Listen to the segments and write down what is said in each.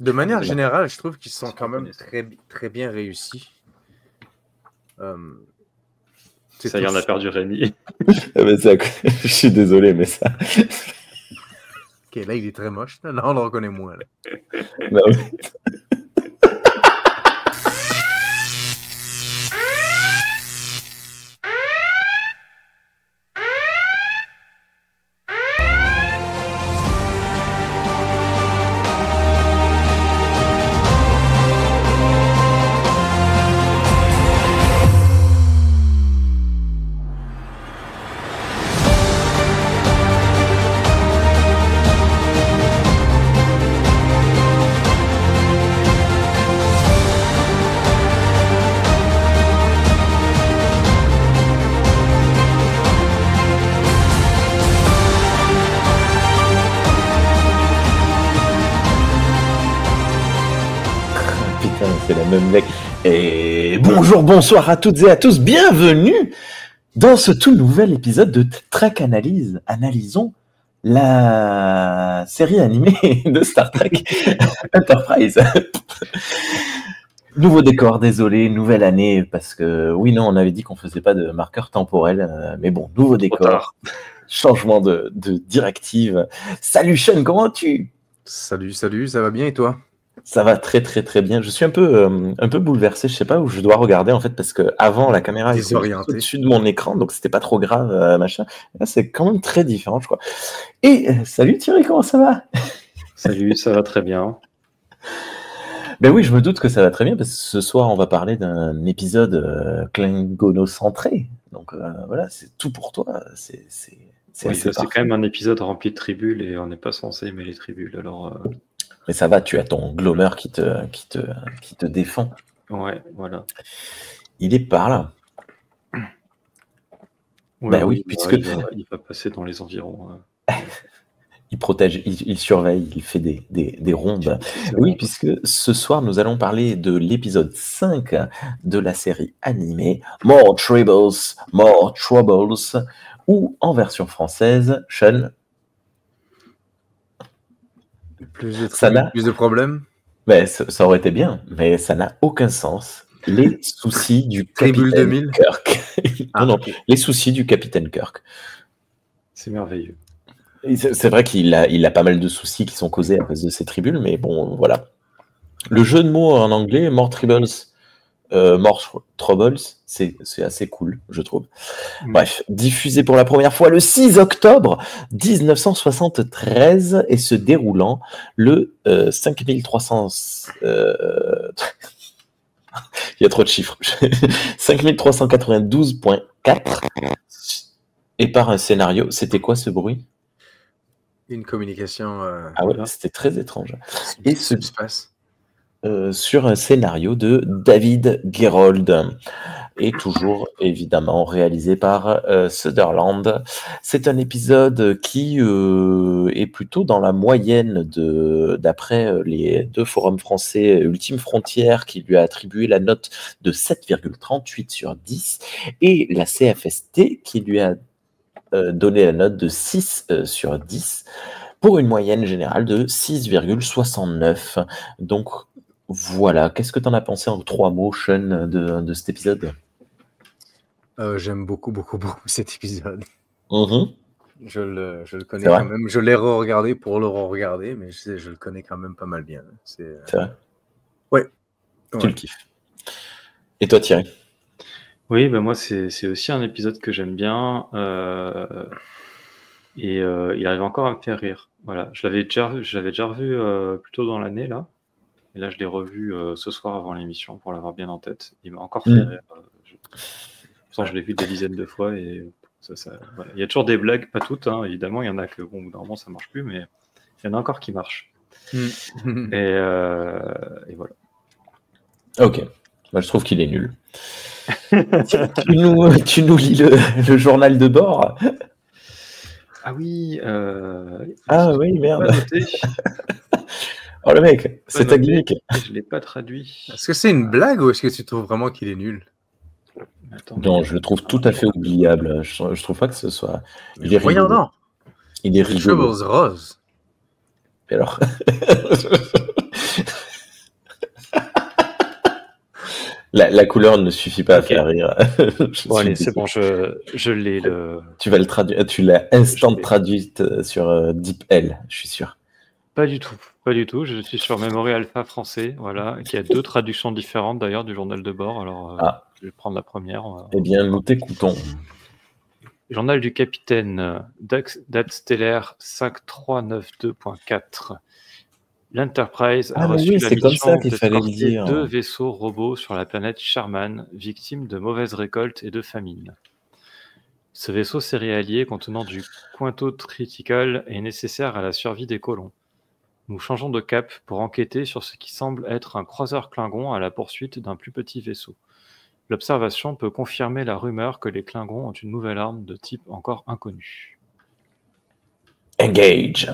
De manière générale, je trouve qu'ils sont quand même très bien réussis. Ça y en a perdu Rémi. Je suis désolé, mais ça... Ok, là, il est très moche. Là, on le reconnaît moins. Là. Bah oui. C'est la même mec. Et bonjour, bonsoir à toutes et à tous. Bienvenue dans ce tout nouvel épisode de Trek Analyse. Analysons la série animée de Star Trek Enterprise. Nouveau décor, désolé, nouvelle année, parce que oui, non, on avait dit qu'on faisait pas de marqueur temporel, mais bon, nouveau décor, changement de directive. Salut Sean, comment vas-tu? Salut, ça va bien et toi? Ça va très très très bien. Je suis un peu bouleversé. Je sais pas où je dois regarder en fait parce que avant la caméra était au-dessus de mon écran, donc c'était pas trop grave machin. Là c'est quand même très différent, je crois. Et salut Thierry, comment ça va? Salut, ça va très bien. Ben oui, je me doute que ça va très bien parce que ce soir on va parler d'un épisode Klingono-centré. Donc voilà, c'est tout pour toi. C'est quand même un épisode rempli de tribules et on n'est pas censé aimer les tribules. Alors. Mais ça va, tu as ton Glomer qui te défend. Ouais, voilà. Il est par là. Ouais, bah oui, puisque il va passer dans les environs. Il protège, il surveille, il fait des rondes. Oui, puisque ce soir, nous allons parler de l'épisode 5 de la série animée More Tribbles, More Troubles, ou en version française, Sean. Plus de problèmes. Ben, ça aurait été bien, mais ça n'a aucun sens. Les soucis du capitaine Kirk. Non, les soucis du capitaine Kirk. C'est merveilleux. C'est vrai qu'il a pas mal de soucis qui sont causés à cause de ces tribules, mais bon, voilà. Le jeu de mots en anglais, More Tribbles, More Troubles, c'est assez cool, je trouve. Bref, diffusé pour la première fois le 6 octobre 1973 et se déroulant le 5300... Il y a trop de chiffres. 5392.4 et par un scénario. C'était quoi ce bruit? Une communication... Ah ouais, c'était très étrange. Et ce qui se passe sur un scénario de David Gerrold et toujours évidemment réalisé par Sutherland. C'est un épisode qui est plutôt dans la moyenne d'après les deux forums français Ultime Frontière qui lui a attribué la note de 7,38 sur 10 et la CFST qui lui a donné la note de 6 sur 10 pour une moyenne générale de 6,69. Donc voilà, qu'est-ce que tu en as pensé en 3 mots, Sean, de cet épisode? J'aime beaucoup cet épisode. Je le connais quand même. Je l'ai re-regardé pour le re-regarder, mais je le connais quand même pas mal bien. C'est vrai? Ouais. Tu le kiffes. Et toi, Thierry? Oui, ben moi, c'est aussi un épisode que j'aime bien. Et il arrive encore à me faire rire. Voilà, je l'avais déjà revu plus tôt dans l'année, là. Et là, je l'ai revu ce soir avant l'émission pour l'avoir bien en tête. Il m'a encore fait rire. Pourtant, je l'ai vu des dizaines de fois. Et voilà. Il y a toujours des blagues, pas toutes, hein, évidemment. Il y en a que, bon, normalement, ça marche plus, mais il y en a encore qui marchent. Et voilà. Ok. Moi, je trouve qu'il est nul. tu nous lis le journal de bord? Ah oui. Ah oui, merde. Oh le mec, c'est ta gimmick. Je ne l'ai pas traduit. Est-ce que c'est une blague ou est-ce que tu trouves vraiment qu'il est nul? Non, je le trouve tout à fait oubliable. Je trouve pas que ce soit... Il est rigolo. Non. Il est rigolo. Troubles Rose. Et alors La couleur ne suffit pas à faire rire. Bon, allez, c'est bon, je l'ai. Tu vas le traduire. Tu l'as instant Je l'ai. traduite sur DeepL, je suis sûr. Pas du tout, pas du tout. Je suis sur Memory Alpha français, voilà, qui a 2 traductions différentes d'ailleurs du journal de bord. Alors, je vais prendre la première. Eh bien, nous t'écoutons. Journal du capitaine, date stellaire 5392.4. L'Enterprise a reçu la mission d'escorter 2 vaisseaux robots sur la planète Sherman, victime de mauvaises récoltes et de famine. Ce vaisseau céréalier contenant du quinto critical est nécessaire à la survie des colons. Nous changeons de cap pour enquêter sur ce qui semble être un croiseur Klingon à la poursuite d'un plus petit vaisseau. L'observation peut confirmer la rumeur que les Klingons ont une nouvelle arme de type encore inconnu. Engage.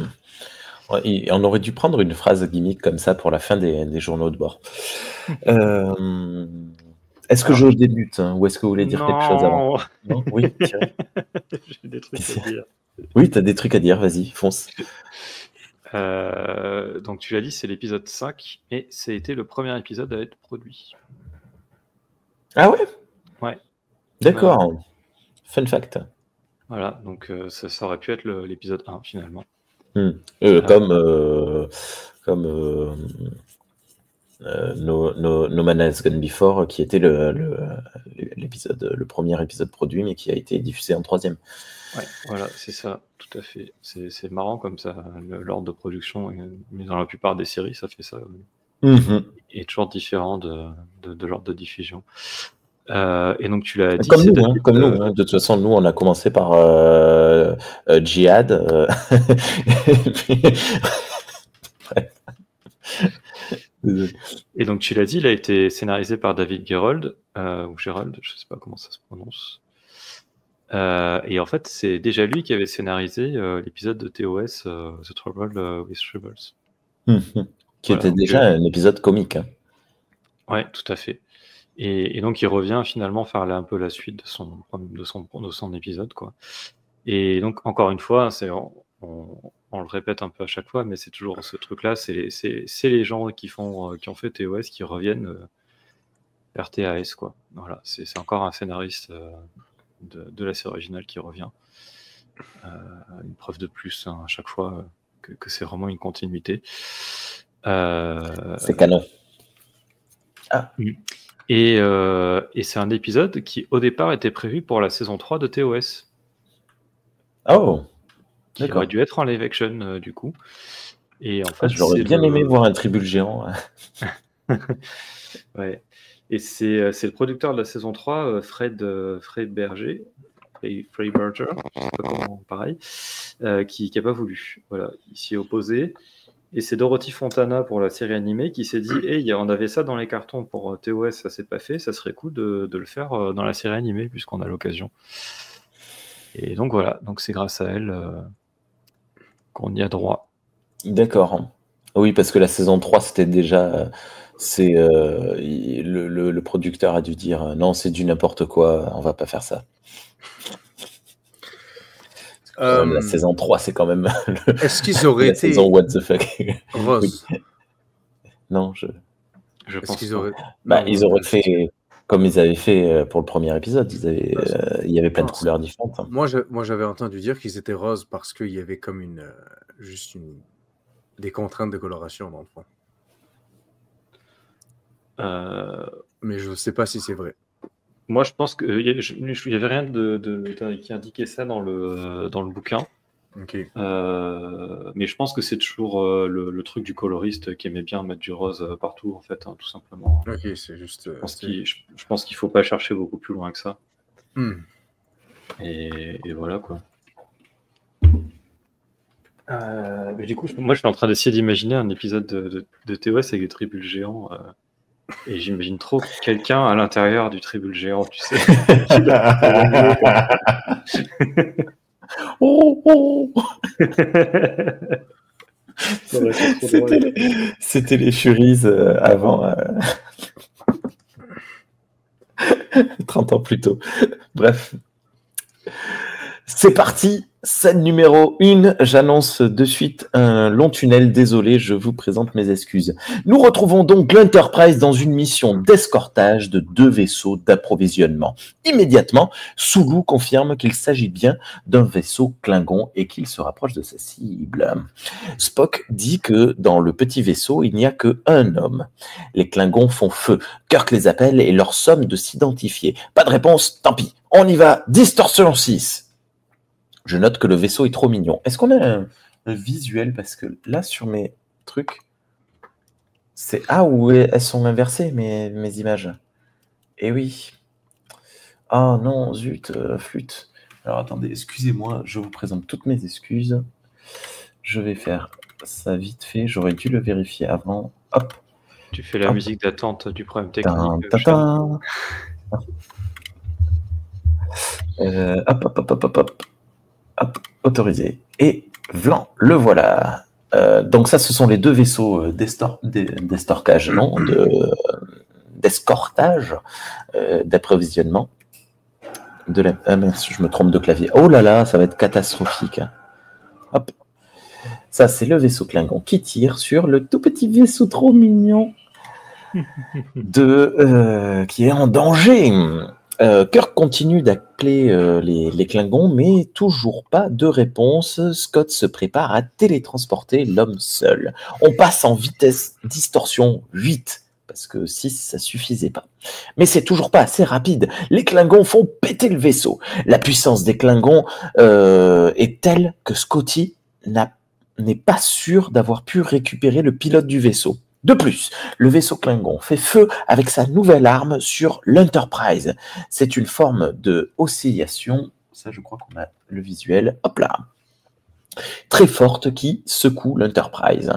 On aurait dû prendre une phrase gimmick comme ça pour la fin des journaux de bord. Est-ce que je débute ou est-ce que vous voulez dire quelque chose avant? Non. Oui, Thierry. J'ai des trucs à dire. Oui, tu as des trucs à dire, vas-y, fonce. Donc tu l'as dit, c'est l'épisode 5 et ça a été le premier épisode à être produit. Ah ouais? Ouais. D'accord. Fun fact. Voilà, donc ça aurait pu être l'épisode 1 finalement. Comme No Man Has Gone Before, qui était le premier épisode produit, mais qui a été diffusé en 3e. Ouais, voilà, c'est ça, tout à fait. C'est marrant comme ça, l'ordre de production, mais dans la plupart des séries, ça fait ça. Et toujours différent de l'ordre de diffusion. Et donc tu l'as dit. Comme nous, hein. De toute façon, nous, on a commencé par Jihad. Et donc tu l'as dit, il a été scénarisé par David Gerrold, ou Gerald, je ne sais pas comment ça se prononce. Et en fait, c'est déjà lui qui avait scénarisé l'épisode de TOS, The Trouble with Tribbles. Qui était déjà un épisode comique. Hein. Ouais, tout à fait. Et donc il revient finalement faire un peu la suite de son épisode, quoi. Et donc encore une fois, on le répète un peu à chaque fois, mais c'est toujours ce truc-là, c'est les gens qui ont fait TOS qui reviennent vers TAS, quoi. Voilà, c'est encore un scénariste de la série originale qui revient. Une preuve de plus à chaque fois que c'est vraiment une continuité. C'est canon. Ah. Et c'est un épisode qui, au départ, était prévu pour la saison 3 de TOS. Oh, qui aurait dû être en live action, du coup. Et en fait, j'aurais bien aimé voir un tribule géant. Ouais. Et c'est le producteur de la saison 3, Fred Berger, Fred Berger, je sais pas comment, pareil, qui n'a pas voulu. Voilà, il s'y est opposé. Et c'est Dorothy Fontana pour la série animée qui s'est dit hey, on avait ça dans les cartons pour TOS, ça s'est pas fait, ça serait cool de le faire dans la série animée puisqu'on a l'occasion. Et donc voilà, donc c'est grâce à elle qu'on y a droit. D'accord. Oui, parce que la saison 3, c'était déjà. Le producteur a dû dire non, c'est du n'importe quoi, on va pas faire ça. La saison 3, c'est quand même est-ce qu'ils auraient été saison what the fuck. Rose. Oui. Non, je pense qu'ils auraient... ils auraient fait comme ils avaient fait pour le premier épisode. Il y avait plein de couleurs différentes. Moi, j'avais entendu dire qu'ils étaient roses parce qu'il y avait comme des contraintes de coloration dans le fond. Mais je ne sais pas si c'est vrai. Moi, je pense qu'il n'y avait rien qui indiquait ça dans le bouquin. Okay. Mais je pense que c'est toujours le truc du coloriste qui aimait bien mettre du rose partout, en fait, hein, tout simplement. Ok, c'est juste... je pense qu'il ne faut pas chercher beaucoup plus loin que ça. Et voilà, quoi. Mais du coup, moi, je suis en train d'essayer d'imaginer un épisode de TOS avec des tribules géants. Et j'imagine trop quelqu'un à l'intérieur du tribule géant, tu sais. C'était les Furies avant. 30 ans plus tôt. Bref. C'est parti, scène numéro 1. J'annonce de suite un long tunnel. Désolé, je vous présente mes excuses. Nous retrouvons donc l'Enterprise dans une mission d'escortage de 2 vaisseaux d'approvisionnement. Immédiatement, Sulu confirme qu'il s'agit bien d'un vaisseau Klingon et qu'il se rapproche de sa cible. Spock dit que dans le petit vaisseau, il n'y a qu'un homme. Les Klingons font feu. Kirk les appelle et leur somme de s'identifier. Pas de réponse, tant pis. On y va, distorsion 6. Je note que le vaisseau est trop mignon. Est-ce qu'on a un visuel? Parce que là, sur mes trucs, c'est... Ah, où elles sont inversées, mes images. Eh oui. Ah non, zut, flûte. Alors attendez, excusez-moi, je vous présente toutes mes excuses. Je vais faire ça vite fait. J'aurais dû le vérifier avant. Hop. Tu fais la musique d'attente du problème technique. Hop, autorisé. Et vlan, le voilà. Donc ça, ce sont les 2 vaisseaux d'escortage, non, d'escortage, d'approvisionnement. Mince, je me trompe de clavier. Oh là là, ça va être catastrophique. Hop. Ça, c'est le vaisseau Klingon qui tire sur le tout petit vaisseau trop mignon qui est en danger. Kirk continue d'appeler les Klingons, mais toujours pas de réponse. Scott se prépare à télétransporter l'homme seul. On passe en vitesse distorsion 8, parce que 6, ça suffisait pas. Mais c'est toujours pas assez rapide. Les Klingons font péter le vaisseau. La puissance des Klingons est telle que Scotty n'est pas sûr d'avoir pu récupérer le pilote du vaisseau. De plus, le vaisseau Klingon fait feu avec sa nouvelle arme sur l'Enterprise. C'est une forme de oscillation, ça je crois qu'on a le visuel, hop là, très forte qui secoue l'Enterprise.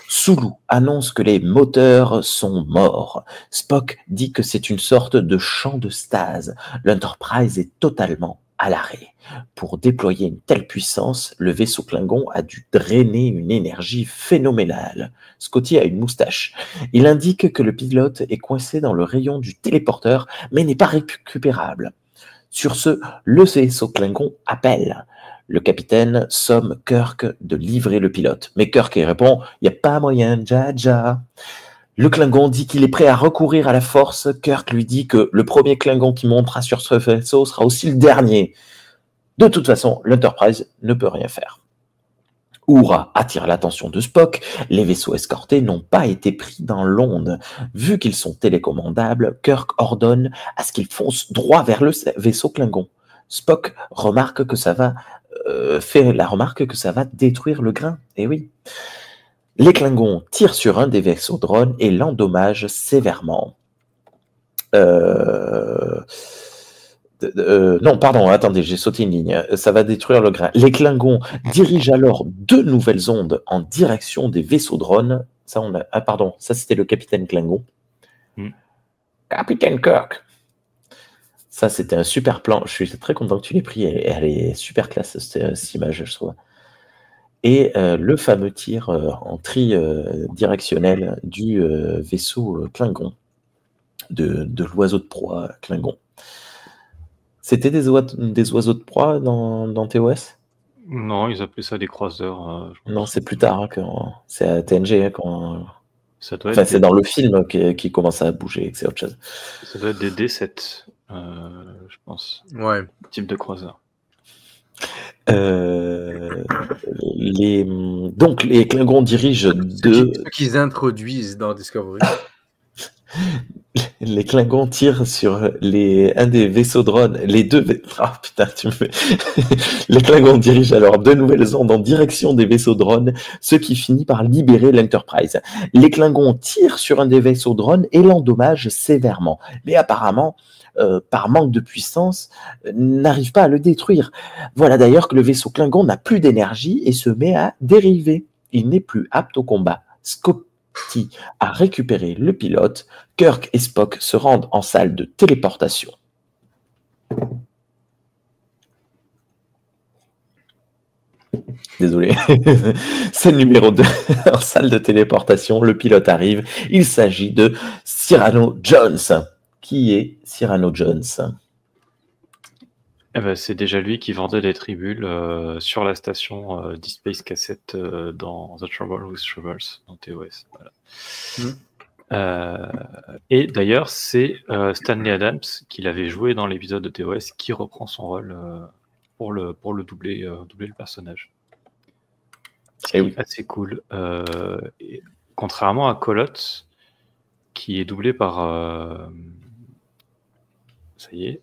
Sulu annonce que les moteurs sont morts. Spock dit que c'est une sorte de champ de stase. L'Enterprise est totalement à l'arrêt. Pour déployer une telle puissance, le vaisseau Klingon a dû drainer une énergie phénoménale. Scotty a une moustache. Il indique que le pilote est coincé dans le rayon du téléporteur, mais n'est pas récupérable. Sur ce, le vaisseau Klingon appelle. Le capitaine somme Kirk de livrer le pilote. Mais Kirk répond « Il n'y a pas moyen, Jaja ». Le Klingon dit qu'il est prêt à recourir à la force. Kirk lui dit que le premier Klingon qui montera sur ce vaisseau sera aussi le dernier. De toute façon, l'Enterprise ne peut rien faire. Uhura attire l'attention de Spock. Les vaisseaux escortés n'ont pas été pris dans l'onde. Vu qu'ils sont télécommandables, Kirk ordonne à ce qu'ils foncent droit vers le vaisseau Klingon. Spock remarque que ça va fait la remarque que ça va détruire le grain. Et oui. Les Klingons tirent sur un des vaisseaux drones et l'endommagent sévèrement. Non, pardon, attendez, j'ai sauté une ligne. Ça va détruire le grain. Les Klingons dirigent alors 2 nouvelles ondes en direction des vaisseaux drones. Ça, pardon, ça c'était le capitaine Klingon. Capitaine Kirk. Ça, c'était un super plan. Je suis très content que tu l'aies pris. Elle est super classe, cette image, je trouve. Et le fameux tir en tri-directionnel du vaisseau Klingon, de l'oiseau de proie Klingon. C'était des oiseaux de proie dans TOS? Non, ils appelaient ça des croiseurs. Non, c'est plus tard. C'est à TNG. Ça doit être c'est dans le film qui commence à bouger, c'est autre chose. Ça doit être des D7, je pense. Ouais. Type de croiseur. Donc les Klingons dirigent ce qu'ils introduisent dans Discovery. Les Klingons tirent sur un des vaisseaux drones. Les Klingons dirigent alors 2 nouvelles ondes en direction des vaisseaux drones, ce qui finit par libérer l'Enterprise. Les Klingons tirent sur un des vaisseaux drones et l'endommagent sévèrement. Mais apparemment, par manque de puissance, n'arrive pas à le détruire. Voilà d'ailleurs que le vaisseau Klingon n'a plus d'énergie et se met à dériver. Il n'est plus apte au combat. Scotty a récupéré le pilote. Kirk et Spock se rendent en salle de téléportation. Désolé. Scène numéro 2. En salle de téléportation, le pilote arrive. Il s'agit de Cyrano Jones. Qui est Cyrano Jones? C'est déjà lui qui vendait des tribules sur la station Deep Space Cassette dans The Trouble with Troubles, dans TOS. Voilà. Et d'ailleurs, c'est Stanley Adams, qui l'avait joué dans l'épisode de TOS, qui reprend son rôle pour le doubler le personnage. C'est assez cool. Et contrairement à Colotte, qui est doublé par... ça y est.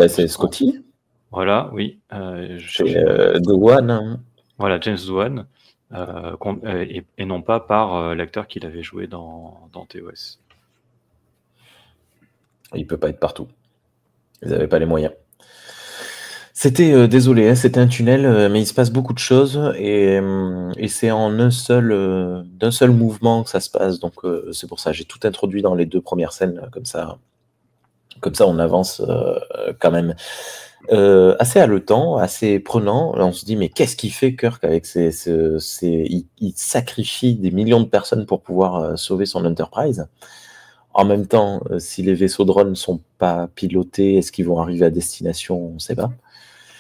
C'est Scotty. Voilà, oui. Doohan. Hein. Voilà, James Doohan. Et non pas par l'acteur qui l'avait joué dans TOS. Il peut pas être partout. Ils n'avaient pas les moyens. C'était, désolé, hein, c'était un tunnel, mais il se passe beaucoup de choses et c'est en d'un seul mouvement que ça se passe. Donc c'est pour ça, j'ai tout introduit dans les 2 premières scènes, comme ça on avance quand même. Assez haletant, assez prenant. Là, on se dit, mais qu'est-ce qu'il fait, Kirk, avec il sacrifie des millions de personnes pour pouvoir sauver son Enterprise. En même temps, si les vaisseaux drones ne sont pas pilotés, est-ce qu'ils vont arriver à destination? On ne sait pas.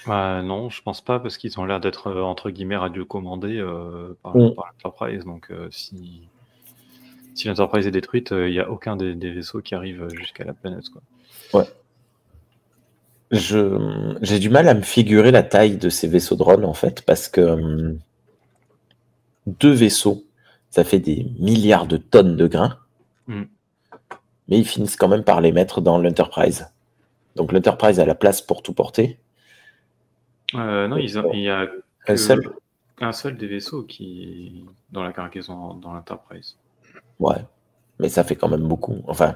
Non, je pense pas, parce qu'ils ont l'air d'être, entre guillemets, radiocommandés par l'Enterprise. Donc, si l'Enterprise est détruite, il n'y a aucun des vaisseaux qui arrive jusqu'à la planète, quoi. Ouais. J'ai du mal à me figurer la taille de ces vaisseaux drones, en fait, parce que 2 vaisseaux, ça fait des milliards de tonnes de grains, mais ils finissent quand même par les mettre dans l'Enterprise. Donc l'Enterprise a la place pour tout porter. Non, il y a un seul des vaisseaux qui dans la cargaison dans l'Enterprise. Ouais. Mais ça fait quand même beaucoup. Enfin,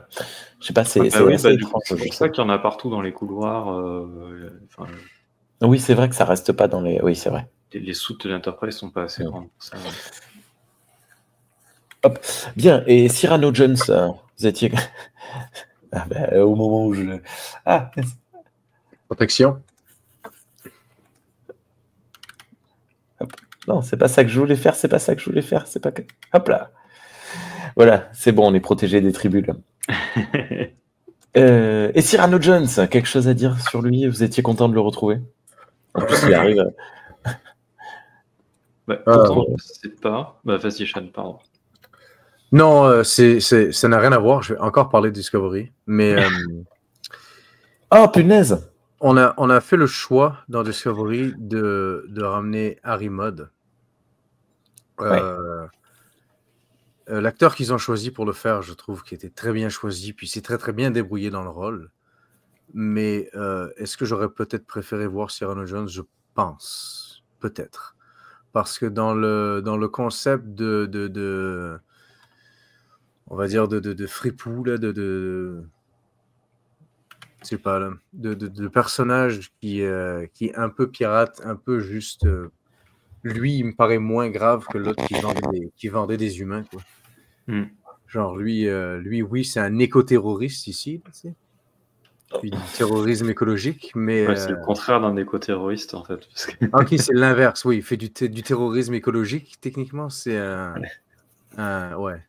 je sais pas, c'est assez étrange. C'est pour ça qu'il y en a partout dans les couloirs. Oui, c'est vrai que ça reste pas dans les... Oui, c'est vrai. Les soutes de l'Enterprise sont pas assez grandes pour ça. Ouais. Hop. Bien, et Cyrano Jones, vous étiez... au moment où je... Protection. Hop. Non, c'est pas ça que je voulais faire, c'est pas que... Hop là. Voilà, c'est bon, on est protégé des tribunes. Et Cyrano Jones, quelque chose à dire sur lui? Vous étiez content de le retrouver? En plus, il arrive... Content, je sais pas. Vas-y, Sean, pardon. Non, ça n'a rien à voir. Je vais encore parler de Discovery. Mais... Oh, punaise! On a fait le choix dans Discovery de ramener Harry Mudd. L'acteur qu'ils ont choisi pour le faire, je trouve qu'il était très bien choisi, puis c'est très très bien débrouillé dans le rôle. Mais est-ce que j'aurais peut-être préféré voir Cyrano Jones? Je pense, peut-être. Parce que dans le concept on va dire de fripou, là, c'est pas là, de personnage qui est un peu pirate, un peu juste... lui, il me paraît moins grave que l'autre qui vendait des humains, quoi. Genre, lui, oui, c'est un éco-terroriste ici, tu sais. Puis du terrorisme écologique, mais... c'est le contraire d'un éco-terroriste, en fait. Parce que... Ok, c'est l'inverse, oui. Il fait du terrorisme écologique, techniquement, c'est ouais. Il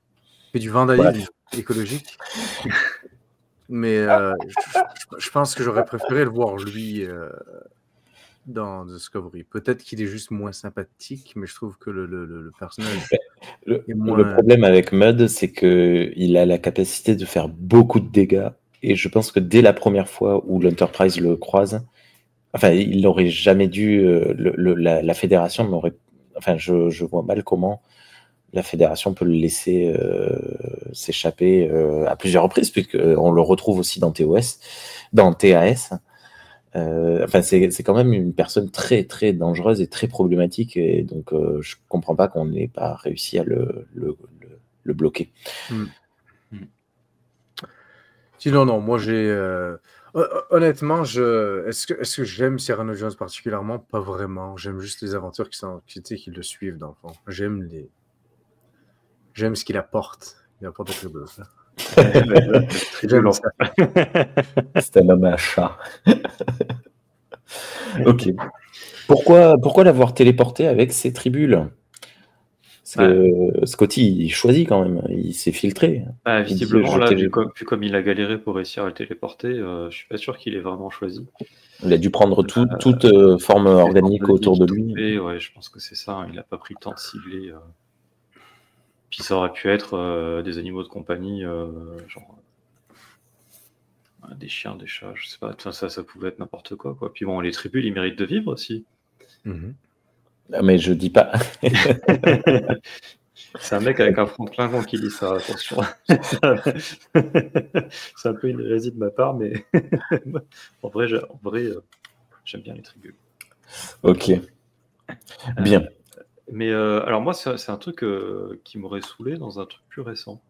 fait du vandalisme écologique. Mais je pense que j'aurais préféré le voir, lui... dans Discovery. Peut-être qu'il est juste moins sympathique, mais je trouve que le personnage est moins... Le problème avec Mudd, c'est qu'il a la capacité de faire beaucoup de dégâts, et je pense que dès la première fois où l'Enterprise le croise, enfin, il n'aurait jamais dû... la Fédération n'aurait... Enfin, je vois mal comment la Fédération peut le laisser s'échapper à plusieurs reprises, puisqu'on le retrouve aussi dans TOS, dans TAS. Enfin, c'est quand même une personne très très dangereuse et très problématique, et donc je comprends pas qu'on n'ait pas réussi à le bloquer. Sinon, non, moi j'ai honnêtement, est-ce que j'aime Cyrano Jones particulièrement? Pas vraiment. J'aime juste les aventures qui le suivent dans le fond. J'aime ce qu'il apporte. Il apporte des trucs. C'est un homme à chat. Ok. Pourquoi l'avoir téléporté avec ses tribules? Parce que Scotty, il choisit quand même, il s'est filtré. Visiblement, là, vu comme il a galéré pour réussir à le téléporter, je suis pas sûr qu'il ait vraiment choisi. Il a dû prendre toute forme organique autour de lui. Ouais, je pense que c'est ça, hein, il n'a pas pris le temps de cibler. Puis ça aurait pu être des animaux de compagnie, genre des chiens, des chats, je sais pas, ça pouvait être n'importe quoi. Puis bon, les tribus, ils méritent de vivre aussi. Mais je dis pas. C'est un mec avec un front de Klingon qui dit ça, attention. C'est un peu une hérésie de ma part, mais en vrai, j'aime bien les tribus. Ok. Bien. Mais alors moi, c'est un truc qui m'aurait saoulé dans un truc plus récent.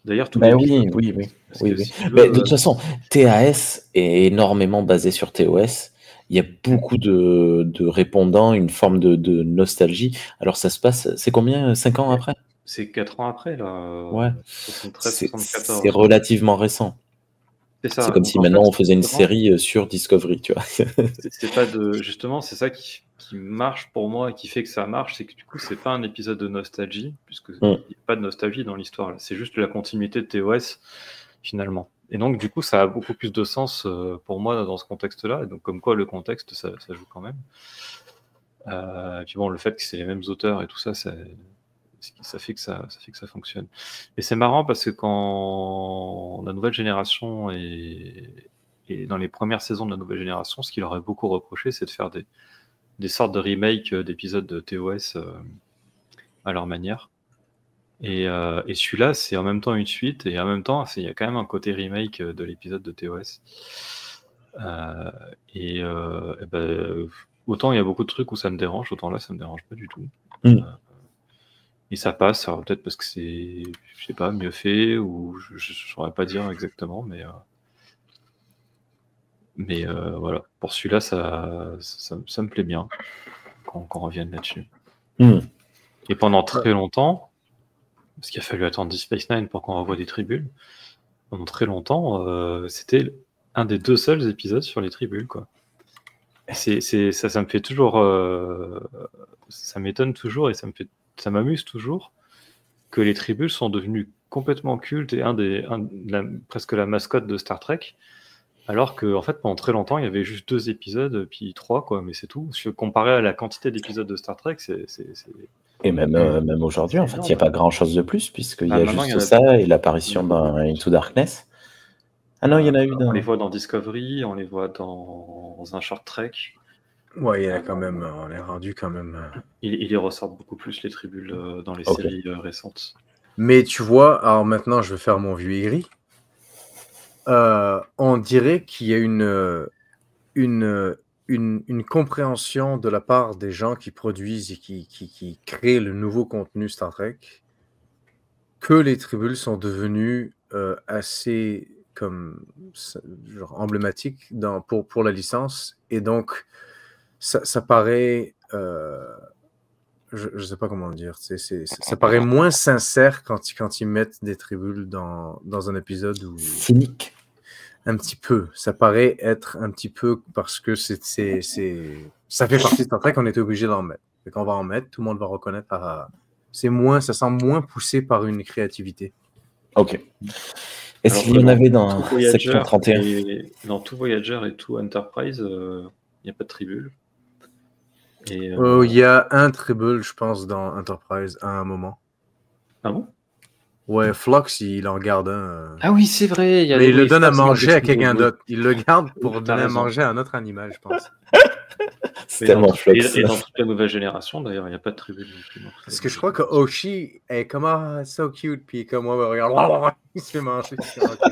D'ailleurs, oui. De toute façon, TAS est énormément basé sur TOS. Il y a beaucoup de répondants, une forme de nostalgie. Alors ça se passe, c'est combien, 5 ans après? C'est 4 ans après, là. Ouais. 73, 74. C'est relativement récent. C'est comme si maintenant on faisait une série sur Discovery, tu vois. C'est pas justement, c'est ça qui marche pour moi et qui fait que ça marche, c'est que du coup, c'est pas un épisode de nostalgie, puisque il n'y a pas de nostalgie dans l'histoire. C'est juste la continuité de TOS, finalement. Et donc, du coup, ça a beaucoup plus de sens pour moi dans ce contexte-là. Et donc, comme quoi, le contexte, ça joue quand même. Et puis bon, le fait que c'est les mêmes auteurs et tout ça, ça fait que ça fonctionne. Et c'est marrant parce que quand la nouvelle génération et dans les premières saisons de la nouvelle génération, ce qu'il leur a beaucoup reproché, c'est de faire des sortes de remakes d'épisodes de TOS à leur manière. Et celui-là, c'est en même temps une suite, et en même temps, il y a quand même un côté remake de l'épisode de TOS. Autant il y a beaucoup de trucs où ça me dérange, autant là, ça me dérange pas du tout. Et ça passe, alors peut-être parce que c'est, je sais pas, mieux fait, ou je ne saurais pas dire exactement, mais voilà. Pour celui-là, ça me plaît bien qu'on revienne là-dessus. Et pendant très longtemps, parce qu'il a fallu attendre Deep Space Nine pour qu'on revoie des tribunes, pendant très longtemps, c'était un des 2 seuls épisodes sur les tribunes, quoi. Ça me fait toujours... ça m'étonne toujours et ça m'amuse toujours que les tribunes sont devenues complètement cultes et presque la mascotte de Star Trek, alors que en fait pendant très longtemps il y avait juste 2 épisodes puis 3, quoi, mais c'est tout. Comparé à la quantité d'épisodes de Star Trek, c'est... Et même aujourd'hui, en fait, il n'y a pas grand-chose de plus, puisqu'il y a juste ça et l'apparition dans Into Darkness. Ah non, il y en a eu dans... On les voit dans Discovery, on les voit dans un Short Trek. Ouais, il y a quand même, on est rendu quand même... Il ressort beaucoup plus les tribunes dans les séries récentes. Mais tu vois, alors maintenant je vais faire mon vieux aigri. On dirait qu'il y a une compréhension de la part des gens qui produisent et qui créent le nouveau contenu Star Trek, que les tribunes sont devenus assez comme genre emblématiques pour la licence, et donc ça paraît, je ne sais pas comment dire, ça paraît moins sincère quand ils mettent des tribunes dans un épisode où... Cynique. Un petit peu. Ça paraît être un petit peu parce que ça fait partie de Star Trek qu'on était obligé d'en mettre. Et qu'on va en mettre, tout le monde va reconnaître. Ça semble moins poussé par une créativité. Ok. Est-ce qu'il y en avait dans Section 31 dans tout Voyager et tout Enterprise, il n'y a pas de tribule. Il y a un tribule, je pense, dans Enterprise à un moment. Ah bon? Ouais, Phlox, il en garde un. Ah oui, c'est vrai. Mais il le donne à manger à quelqu'un d'autre. Il le garde pour donner à manger à un autre animal, je pense. C'est tellement Phlox. Et dans toute la nouvelle génération, d'ailleurs, il n'y a pas de tribu non plus. Parce que je crois que Oshi est comme so cute, puis comme regarde, il se fait manger.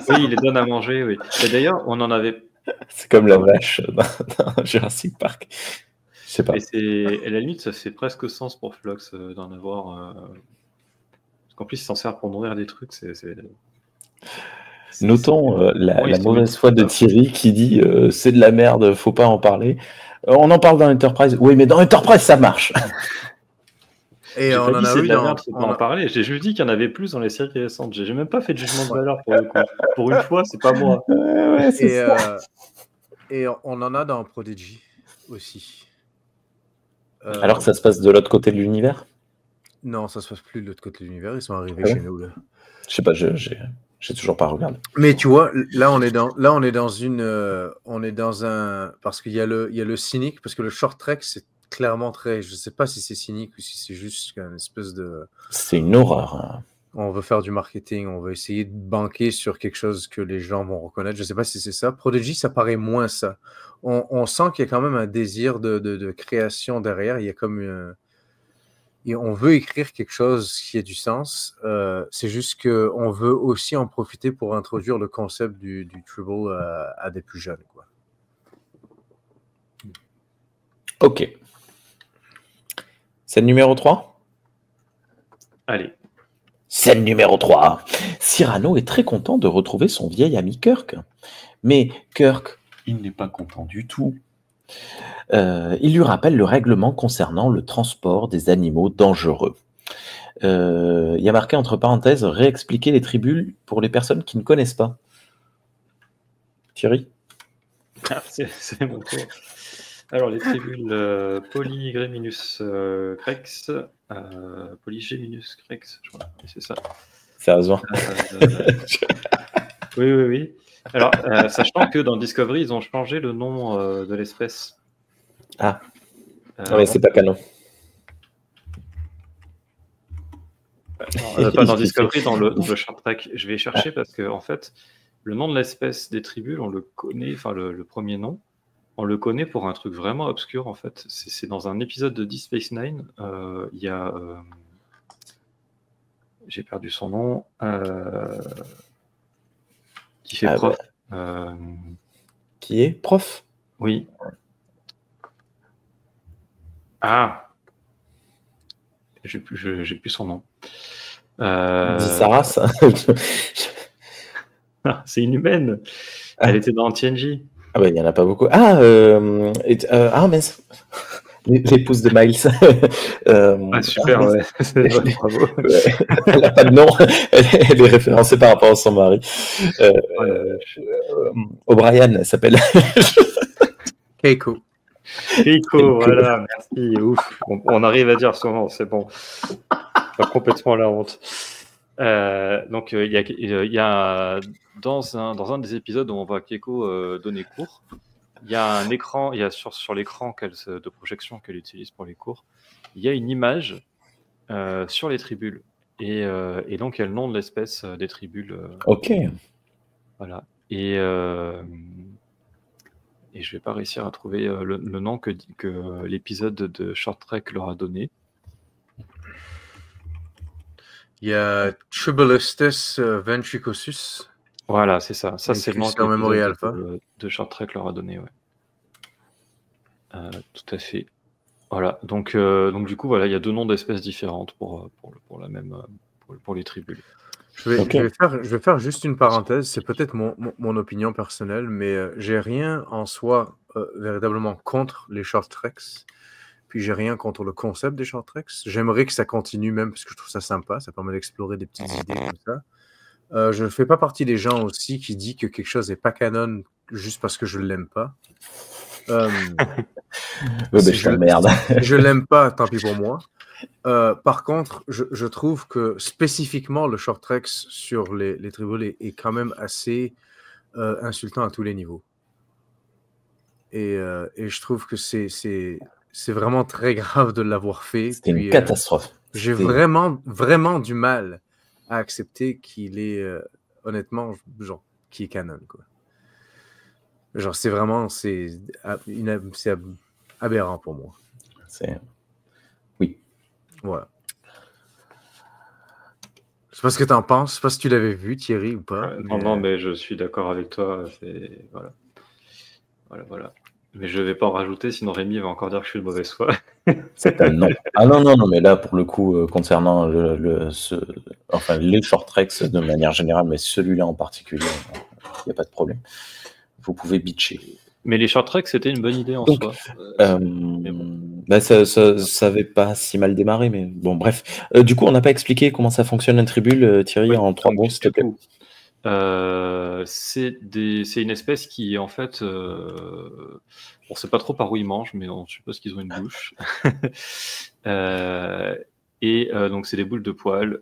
Oui, il les donne à manger, oui. Et d'ailleurs, on en avait. C'est comme la vache dans Jurassic Park. Je sais pas. Et à la limite, ça fait presque sens pour Phlox d'en avoir. En plus, il s'en sert pour nourrir des trucs. Notons la mauvaise foi de Thierry qui dit c'est de la merde, faut pas en parler. On en parle dans Enterprise. Oui, mais dans Enterprise, ça marche. Et on en a eu dans... Faut pas en parler. J'ai juste dit qu'il y en avait plus dans les séries récentes. J'ai même pas fait de jugement de valeur pour le coup. Pour une fois, c'est pas moi. Et on en a dans Prodigy aussi. Alors que ça se passe de l'autre côté de l'univers. Non, ça se passe plus de l'autre côté de l'univers. Ils sont arrivés Ouais. chez nous, là. Je sais pas, j'ai toujours pas regardé. Mais tu vois, là, on est dans une... on est dans un... Parce qu'il y a le cynique, parce que le short trek, c'est clairement très... Je sais pas si c'est cynique ou si c'est juste une espèce de... C'est une horreur. Hein. On veut faire du marketing, on veut essayer de banquer sur quelque chose que les gens vont reconnaître. Je sais pas si c'est ça. Prodigy, ça paraît moins ça. On sent qu'il y a quand même un désir de création derrière. Il y a comme... et on veut écrire quelque chose qui ait du sens. C'est juste qu'on veut aussi en profiter pour introduire le concept du Tribble à des plus jeunes, quoi. Ok. Scène numéro 3 ? Allez. Scène numéro 3. Cyrano est très content de retrouver son vieil ami Kirk. Mais Kirk, il n'est pas content du tout. Il lui rappelle le règlement concernant le transport des animaux dangereux. Il y a marqué entre parenthèses réexpliquer les tribules pour les personnes qui ne connaissent pas. Thierry ? C'est mon tour. Alors, les tribules Polygéminus crex, Polygéminus crex, je crois, c'est ça. Sérieusement ? Oui. Alors, sachant que dans Discovery, ils ont changé le nom de l'espèce. Ah, mais c'est pas canon. Pas dans Discovery, dans le Short Trek. Je vais chercher parce que, en fait, le nom de l'espèce des tribules, on le connaît, enfin, le premier nom, on le connaît pour un truc vraiment obscur, en fait. C'est dans un épisode de Deep Space Nine. Il y a... j'ai perdu son nom. Qui fait prof. Qui est prof ? Oui. Ah, j'ai plus son nom. Dis Saras. C'est une humaine. Elle était dans TNG. Ah bah il n'y en a pas beaucoup. Mais l'épouse de Miles. Super, ouais. Bravo. Elle n'a pas de nom. Elle est référencée par rapport à son mari. O'Brien, elle s'appelle. Keiko, voilà, merci. Ouf. On arrive à dire son nom, c'est bon. Pas complètement la honte. Donc, il y a dans un des épisodes où on voit Keiko donner cours, il y a un écran, il y a sur l'écran de projection qu'elle utilise pour les cours, il y a une image sur les tribules. Et donc, il y a le nom de l'espèce des tribules. Ok. Voilà. Et je vais pas réussir à trouver le nom que l'épisode de Short Trek leur a donné. il y a Tribalistus ventricosus. Voilà, c'est ça. Ça, c'est le nom que de Short Trek leur a donné, ouais. Tout à fait. Voilà. Donc du coup, voilà, il y a deux noms d'espèces différentes pour la même pour les tribules. Je vais faire juste une parenthèse. C'est peut-être mon opinion personnelle, mais j'ai rien en soi véritablement contre les short treks. Puis j'ai rien contre le concept des short treks. J'aimerais que ça continue même parce que je trouve ça sympa. Ça permet d'explorer des petites idées comme ça. Je ne fais pas partie des gens aussi qui disent que quelque chose n'est pas canon juste parce que je ne l'aime pas. Je l'aime pas, tant pis pour moi. Par contre, je trouve que spécifiquement le short trek sur les tribules est quand même assez insultant à tous les niveaux. Et je trouve que c'est vraiment très grave de l'avoir fait. C'était une catastrophe. J'ai vraiment du mal à accepter qu'il est honnêtement genre qui est canon, quoi. Genre c'est aberrant pour moi. Oui. Voilà. Je sais pas ce que tu en penses. Je sais pas si tu l'avais vu, Thierry, ou pas. Non, mais je suis d'accord avec toi. Voilà. Mais je vais pas en rajouter, sinon Rémi va encore dire que je suis de mauvaise foi. C'est un non. Ah non, mais là, pour le coup, concernant les short treks de manière générale, mais celui-là en particulier, il n'y a pas de problème. Vous pouvez bitcher. Mais les short treks, c'était une bonne idée en soi. Ça n'avait pas si mal démarré, mais bon, bref. Du coup, on n'a pas expliqué comment ça fonctionne un tribule, Thierry, en 3 mots, s'il te plaît. C'est une espèce qui, en fait, on ne sait pas trop par où ils mangent, mais on suppose qu'ils ont une bouche. Et donc, c'est des boules de poils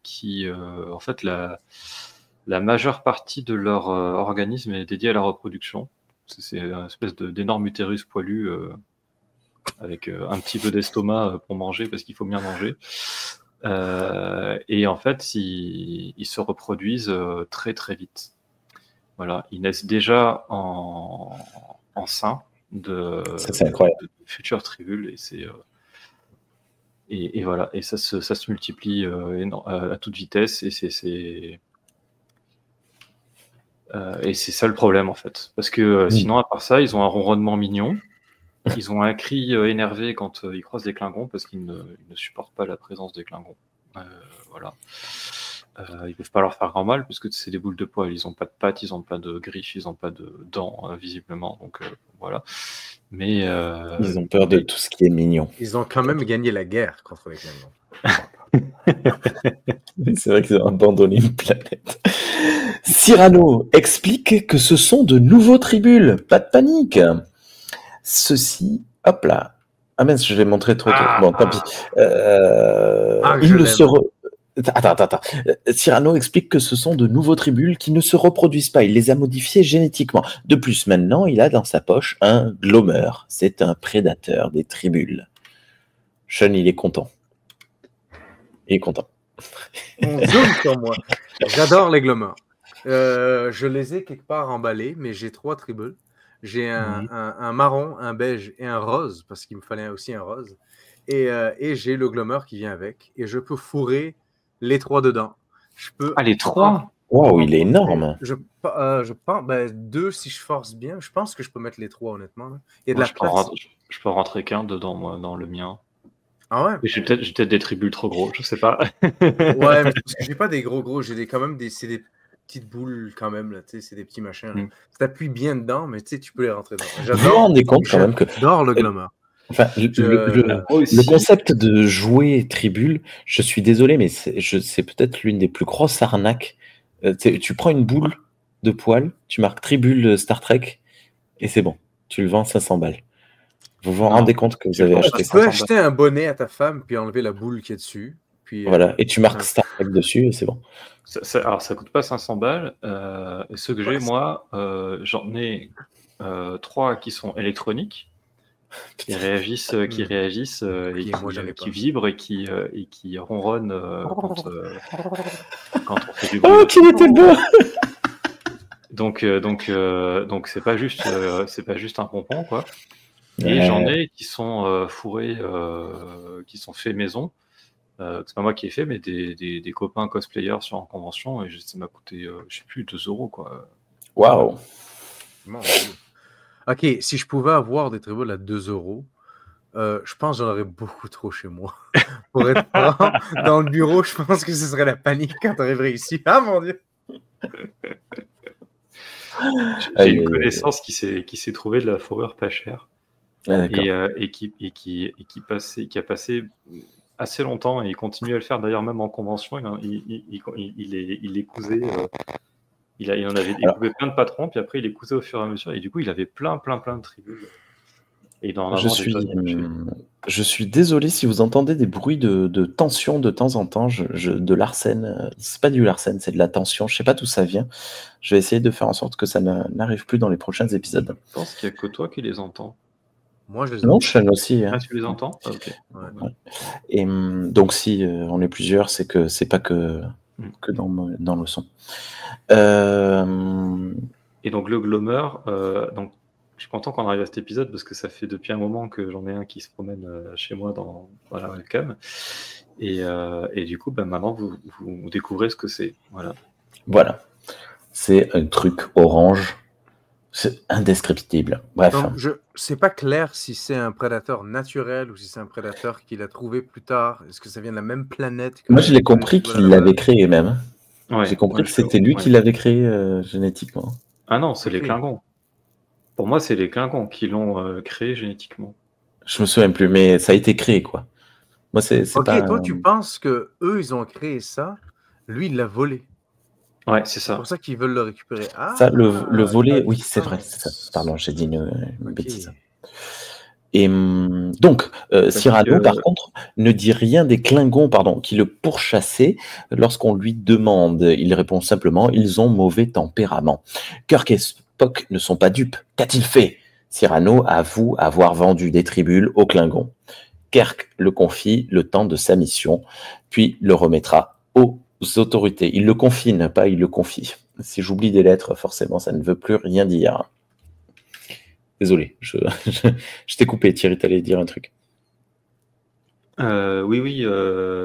qui, en fait, la majeure partie de leur organisme est dédiée à la reproduction. C'est une espèce d'énorme utérus poilu avec un petit peu d'estomac pour manger parce qu'il faut bien manger. Et en fait, ils se reproduisent très très vite. Voilà, ils naissent déjà en sein de futurs tribules et voilà, et ça se multiplie à toute vitesse et c'est ça le problème en fait, parce que sinon à part ça, ils ont un ronronnement mignon, ils ont un cri énervé quand ils croisent des Klingons parce qu'ils ne supportent pas la présence des Klingons. Voilà. Ils peuvent pas leur faire grand mal puisque c'est des boules de poils, ils ont pas de pattes, ils ont pas de griffes, ils ont pas de dents visiblement, donc voilà. Mais ils ont peur de tout ce qui est mignon. Ils ont quand même gagné la guerre contre les Klingons. C'est vrai qu'ils ont abandonné une planète. Cyrano explique que ce sont de nouveaux tribules, pas de panique. Ceci, hop là. Ah mince, je l'ai montré trop tôt. Bon, tant pis. Attends. Cyrano explique que ce sont de nouveaux tribules qui ne se reproduisent pas. Il les a modifiés génétiquement. De plus, maintenant, il a dans sa poche un Glomer. C'est un prédateur des tribules. Sean, il est content. Il est content. On zoome sur moi. J'adore les Glomers. Je les ai quelque part emballés, mais j'ai 3 tribules. J'ai un marron, un beige et un rose, parce qu'il me fallait aussi un rose. Et j'ai le Glomer qui vient avec. Et je peux fourrer les 3 dedans. Je peux les 3? Wow, il est énorme. Je pense, 2 si je force bien. Je pense que je peux mettre les 3, honnêtement. Il y a de moi, la place. Je peux rentrer qu'un dedans, moi, dans le mien. Ah ouais? J'ai peut-être des tribules trop gros, je sais pas. Ouais, mais parce que j'ai pas des gros. J'ai quand même c'est des petites boules quand même, là, c'est des petits machins. Là. Ça t'appuie bien dedans, mais tu peux les rentrer dedans. Vous vous rendez compte quand même que... J'adore le Glomer. Enfin, le concept de jouer tribule, je suis désolé, mais c'est peut-être l'une des plus grosses arnaques. Tu prends une boule de poil, tu marques tribule Star Trek, et c'est bon. Tu le vends 500 balles. Vous vous rendez compte que vous avez acheté ça? Tu peux acheter un bonnet à ta femme, puis enlever la boule qui est dessus. Puis, voilà, et tu marques Star Trek dessus, et c'est bon. Alors, ça coûte pas 500 balles. Et ceux que j'ai, moi, j'en ai 3 qui sont électroniques. Qui réagissent et qui vibrent et qui ronronnent quand on fait du bruit. Oh, qu'il était beau! Donc c'est pas juste un pompon, quoi. Et j'en ai qui sont fourrés, qui sont faits maison. C'est pas moi qui ai fait, mais des copains cosplayers sur une convention, et ça m'a coûté, je sais plus, 2 €, quoi. Waouh! Ok, si je pouvais avoir des tribules à 2 €, je pense que j'en aurais beaucoup trop chez moi. Pour être franc, dans le bureau, je pense que ce serait la panique quand tu arriverais ici. Ah mon Dieu! J'ai une connaissance qui s'est trouvé de la fourrure pas chère. Et qui a passé assez longtemps, et il continue à le faire d'ailleurs, même en convention. Il les cousait. Il coupait plein de patrons, puis après il les cousait au fur et à mesure, et du coup il avait plein de tribules. Et je suis désolé si vous entendez des bruits de tension de temps en temps, de l'arsène. C'est pas du Larsen, c'est de la tension. Je sais pas d'où ça vient. Je vais essayer de faire en sorte que ça n'arrive plus dans les prochains épisodes. Je pense qu'il n'y a que toi qui les entends. Moi, je les entends. Non, Sean aussi. Ah, tu les entends? Ah, ok. Ouais. Et donc, si on est plusieurs, c'est que c'est pas que dans le son. Et donc, le Glomer, donc, je suis content qu'on arrive à cet épisode parce que ça fait depuis un moment que j'en ai un qui se promène chez moi dans la webcam. Et du coup, maintenant, vous découvrez ce que c'est. Voilà. C'est un truc orange. C'est indescriptible. Bref. Donc, c'est pas clair si c'est un prédateur naturel ou si c'est un prédateur qu'il a trouvé plus tard. Est-ce que ça vient de la même planète? Moi, je l'ai compris qu'il l'avait créé même. Ouais, j'ai compris que c'était lui qui l'avait créé génétiquement. Ah non, c'est les Klingons. Pour moi, c'est les Klingons qui l'ont créé génétiquement. Je me souviens plus, mais ça a été créé, quoi. Moi, c'est pas... toi, tu penses que eux, ils ont créé ça, lui, il l'a volé. Ouais, c'est ça. C'est pour ça qu'ils veulent le récupérer. Ah, ça, le volet, oui, c'est vrai. C'est ça. Pardon, j'ai dit une bêtise. Et donc, Cyrano, que- par contre, ne dit rien des Klingons, qui le pourchassaient. Lorsqu'on lui demande, il répond simplement « Ils ont mauvais tempérament ». Kirk et Spock ne sont pas dupes. Qu'a-t-il fait? Cyrano avoue avoir vendu des tribules aux Klingons. Kirk le confie le temps de sa mission, puis le remettra aux autorités. Il le confine, pas il le confie. Si j'oublie des lettres, forcément, ça ne veut plus rien dire. Désolé, je t'ai coupé, Thierry, t'allais dire un truc. Oui,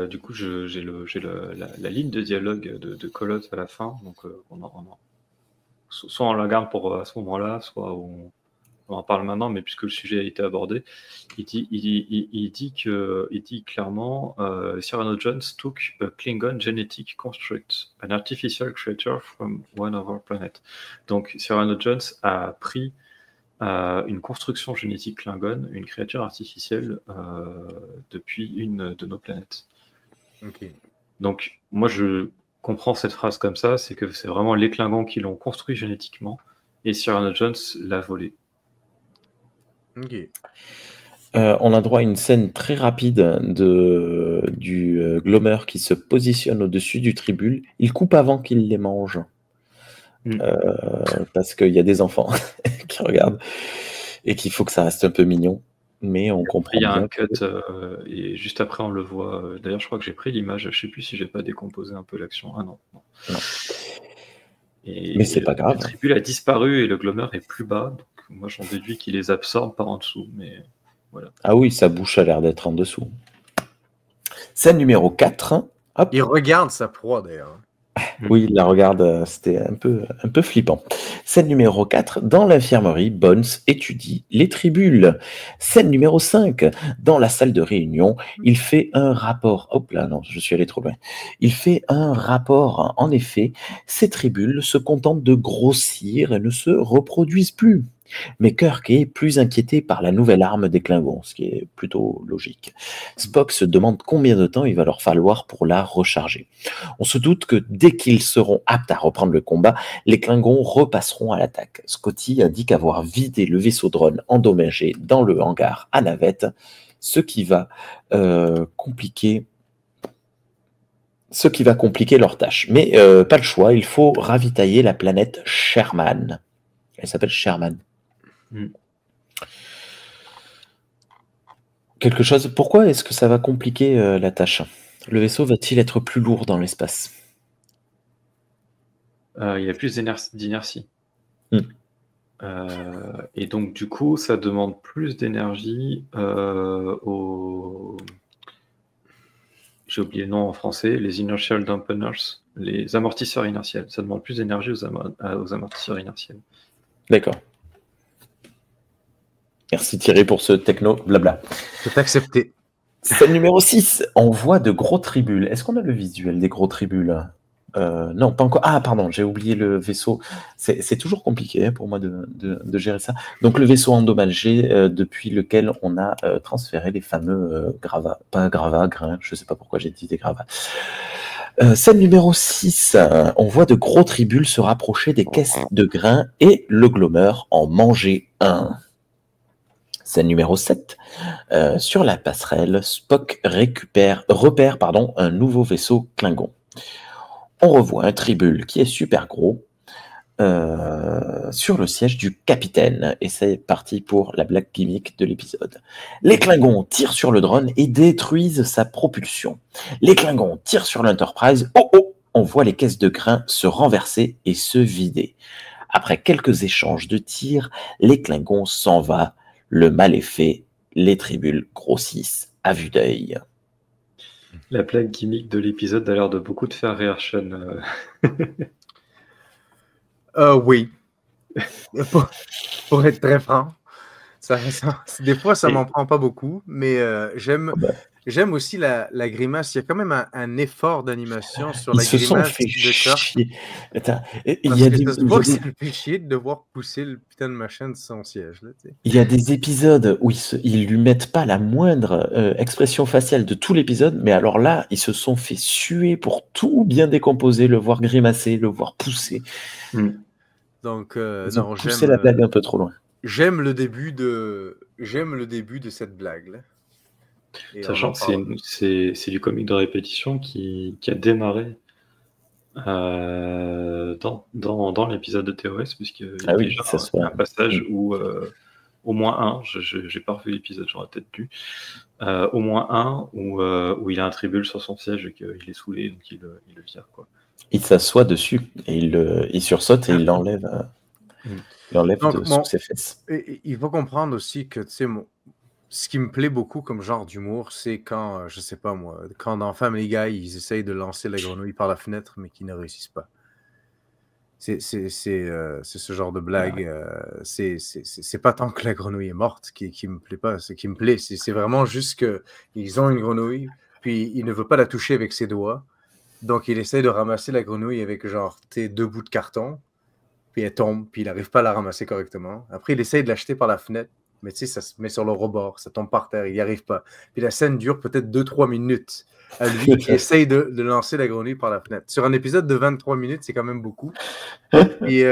du coup, j'ai la ligne de dialogue de Colosse à la fin, donc soit on la garde pour à ce moment-là, soit on en parle maintenant, mais puisque le sujet a été abordé, il dit clairement Cyrano Jones took a Klingon genetic construct, an artificial creature from one of our planets. Donc Cyrano Jones a pris une construction génétique Klingon, une créature artificielle depuis une de nos planètes. Okay. Donc moi je comprends cette phrase comme ça, c'est que c'est vraiment les Klingons qui l'ont construit génétiquement et Cyrano Jones l'a volé. Okay. On a droit à une scène très rapide du Glomer qui se positionne au-dessus du tribule. Il coupe avant qu'il les mange. Parce qu'il y a des enfants qui regardent et qu'il faut que ça reste un peu mignon. Mais on comprend bien. Il y a bien un cut et juste après on le voit. D'ailleurs, je crois que j'ai pris l'image. Je ne sais plus si j'ai pas décomposé un peu l'action. Ah non. Mais c'est pas grave. Le tribule a disparu et le Glomer est plus bas. Donc moi, j'en déduis qu'il les absorbe par en dessous. Mais voilà. Ah oui, sa bouche a l'air d'être en dessous. Scène numéro 4. Hop. Il regarde sa proie d'ailleurs. Oui, il la regarde, c'était un peu flippant. Scène numéro 4, dans l'infirmerie, Bones étudie les tribules. Scène numéro 5, dans la salle de réunion, il fait un rapport. Hop là, non, je suis allé trop loin. Il fait un rapport. En effet, ces tribules se contentent de grossir et ne se reproduisent plus. Mais Kirk est plus inquiété par la nouvelle arme des Klingons, ce qui est plutôt logique. Spock se demande combien de temps il va leur falloir pour la recharger. On se doute que dès qu'ils seront aptes à reprendre le combat, les Klingons repasseront à l'attaque. Scotty indique avoir vidé le vaisseau drone endommagé dans le hangar à navette, ce qui va compliquer leur tâche. Mais pas le choix, il faut ravitailler la planète Sherman. Elle s'appelle Sherman. Quelque chose. Pourquoi est-ce que ça va compliquer la tâche? Le vaisseau va-t-il être plus lourd dans l'espace? Il y a plus d'inertie. Et donc, du coup, ça demande plus d'énergie aux... J'ai oublié le nom en français, les inertial dampeners, les amortisseurs inertiels. Ça demande plus d'énergie aux amortisseurs inertiels. D'accord. Merci Thierry pour ce techno blabla. C'est accepté. Scène numéro 6, on voit de gros tribules. Est-ce qu'on a le visuel des gros tribules? Non, pas encore. Ah, pardon, j'ai oublié le vaisseau. C'est toujours compliqué pour moi de gérer ça. Donc, le vaisseau endommagé depuis lequel on a transféré les fameux gravats. Pas gravats, grains, je ne sais pas pourquoi j'ai dit des gravats. Scène numéro 6, on voit de gros tribules se rapprocher des caisses de grains et le Glomer en manger un. Scène numéro 7, sur la passerelle, Spock repère un nouveau vaisseau Klingon. On revoit un tribule qui est super gros sur le siège du capitaine. Et c'est parti pour la blague gimmick de l'épisode. Les Klingons tirent sur le drone et détruisent sa propulsion. Les Klingons tirent sur l'Enterprise. On voit les caisses de grains se renverser et se vider. Après quelques échanges de tirs, les Klingons s'en vont. Le mal est fait, les tribules grossissent à vue d'œil. La blague gimmick de l'épisode a l'air de beaucoup te faire rire, Sean. Oui. Pour être très franc, des fois, ça m'en prend pas beaucoup, mais j'aime aussi la grimace. Il y a quand même un effort d'animation sur la grimace de Kirk. Ça se voit que ça me fait chier de devoir pousser le putain de machin de son siège. Là, il y a des épisodes où ils lui mettent pas la moindre expression faciale de tout l'épisode, mais alors là, ils se sont fait suer pour tout bien décomposer, le voir grimacer, le voir pousser. Donc, ils ont poussé la blague un peu trop loin. j'aime le début de cette blague-là. Et Sachant que c'est du comique de répétition qui a démarré dans l'épisode de TOS, puisqu'il y a déjà un passage où, au moins un, j'ai pas revu l'épisode, j'aurais peut-être dû, au moins un où il a un tribule sur son siège et qu'il est saoulé, donc il le vire, quoi. Il s'assoit dessus, et il sursaute et il l'enlève. Il enlève sous ses fesses. Il faut comprendre aussi que, tu sais, ce qui me plaît beaucoup comme genre d'humour, c'est quand, je sais pas moi, quand dans Family Guy, ils essayent de lancer la grenouille par la fenêtre, mais qu'ils ne réussissent pas. C'est ce genre de blague. C'est pas tant que la grenouille est morte qui me plaît pas. Ce qui me plaît, c'est vraiment juste qu'ils ont une grenouille, puis il ne veut pas la toucher avec ses doigts. Donc, il essaie de ramasser la grenouille avec genre 2 bouts de carton, puis elle tombe, puis il n'arrive pas à la ramasser correctement. Après, il essaie de l'acheter par la fenêtre, mais tu sais, ça se met sur le rebord, ça tombe par terre, il n'y arrive pas. Puis la scène dure peut-être 2-3 minutes à lui qui essaye de lancer la grenouille par la fenêtre. Sur un épisode de 23 minutes, c'est quand même beaucoup. Et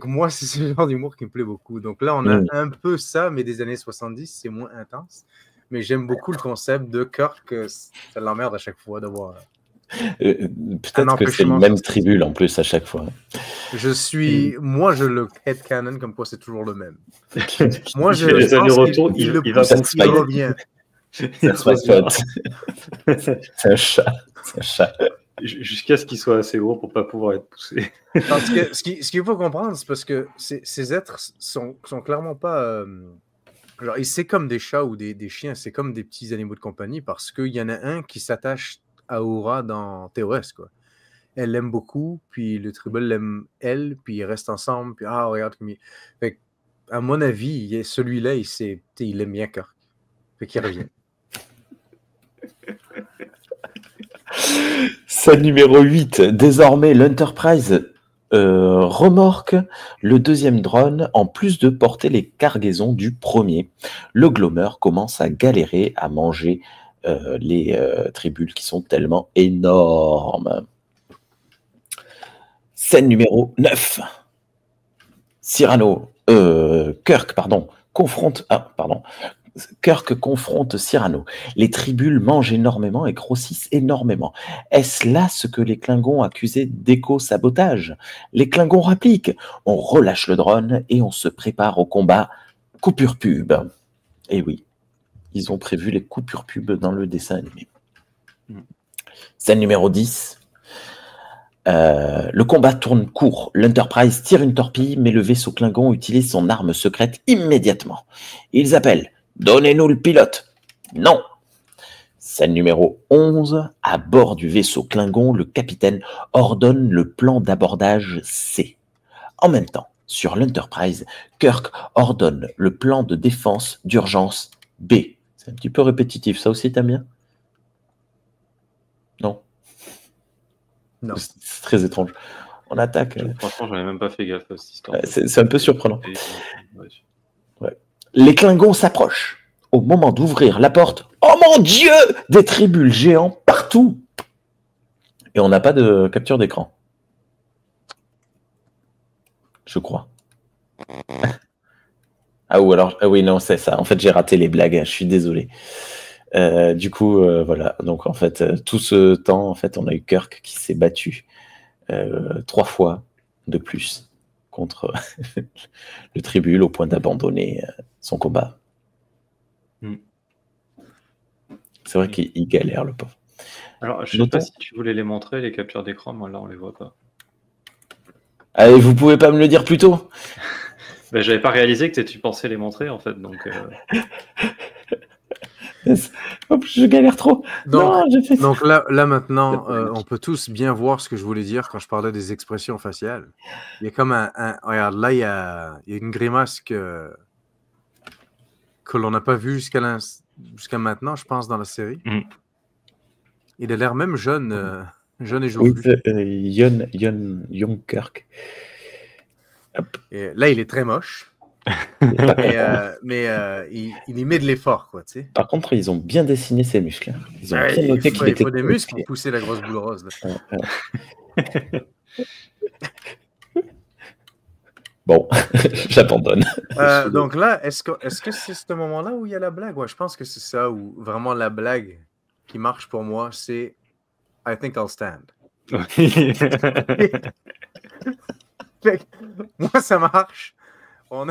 moi, c'est ce genre d'humour qui me plaît beaucoup. Donc là, on a un peu ça, mais des années 70, c'est moins intense. Mais j'aime beaucoup le concept de Kirk, ça l'emmerde à chaque fois de voir. Peut-être que c'est le même tribule en plus à chaque fois. Moi, je le headcanon comme quoi c'est toujours le même. Moi, je pense qu'il le pousse, il revient. C'est un chat. Jusqu'à ce qu'il soit assez gros pour ne pas pouvoir être poussé. Parce que ce qu'il faut comprendre, c'est parce que ces êtres sont clairement pas... genre, c'est comme des chats ou des chiens, c'est comme des petits animaux de compagnie parce qu'il y en a un qui s'attache à Aura dans TOS, quoi. Elle l'aime beaucoup, puis le tribal l'aime elle, puis ils restent ensemble, puis regarde comme il... Fait à mon avis, celui-là, il aime bien Kirk. Fait qu'il revient. Scène numéro 8. Désormais, l'Enterprise remorque le deuxième drone en plus de porter les cargaisons du premier. Le Glomer commence à galérer à manger les tribules qui sont tellement énormes. Scène numéro 9. Kirk confronte Cyrano. Les tribules mangent énormément et grossissent énormément. Est-ce là ce que les Klingons accusaient d'éco-sabotage? Les Klingons rappliquent. On relâche le drone et on se prépare au combat. Coupure pub. Et oui, ils ont prévu les coupures pub dans le dessin animé. Scène numéro 10. Le combat tourne court. L'Enterprise tire une torpille, mais le vaisseau Klingon utilise son arme secrète immédiatement. Ils appellent « Donnez-nous le pilote !» Non. Scène numéro 11. À bord du vaisseau Klingon, le capitaine ordonne le plan d'abordage C. En même temps, sur l'Enterprise, Kirk ordonne le plan de défense d'urgence B. C'est un petit peu répétitif. Ça aussi, t'aimes bien? Non. Non. C'est très étrange. On attaque. Franchement, j'avais même pas fait gaffe à cette histoire. C'est un peu surprenant. Ouais. Les Klingons s'approchent. Au moment d'ouvrir la porte, oh mon Dieu, des tribules géants partout. Et on n'a pas de capture d'écran. Je crois. Oui, non, c'est ça. En fait, j'ai raté les blagues. Je suis désolé. Du coup, voilà. Donc, en fait, tout ce temps, en fait, on a eu Kirk qui s'est battu 3 fois de plus contre le tribule au point d'abandonner son combat. C'est vrai qu'il galère, le pauvre. Alors, je sais pas si tu voulais les montrer, les captures d'écran, moi là, on les voit pas. Allez, vous pouvez pas me le dire plus tôt? Ben, j'avais pas réalisé que tu pensais les montrer, en fait, donc... Je galère trop. Donc là maintenant, on peut tous bien voir ce que je voulais dire quand je parlais des expressions faciales. Il y a comme regarde, là, il y a une grimace que l'on n'a pas vue jusqu'à maintenant, je pense, dans la série. Il a l'air même jeune et joufflu. Young Kirk. Et là, il est très moche. mais il y met de l'effort, quoi, tu sais. Par contre, ils ont bien dessiné ses muscles. Ils ont bien noté qu'il était... Il faut des muscles pour pousser la grosse boule rose. Bon, j'abandonne. Donc là, est-ce que c'est ce moment-là où il y a la blague? Ouais, je pense que c'est ça, où vraiment la blague qui marche pour moi, c'est I think I'll stand. Moi, ça marche. On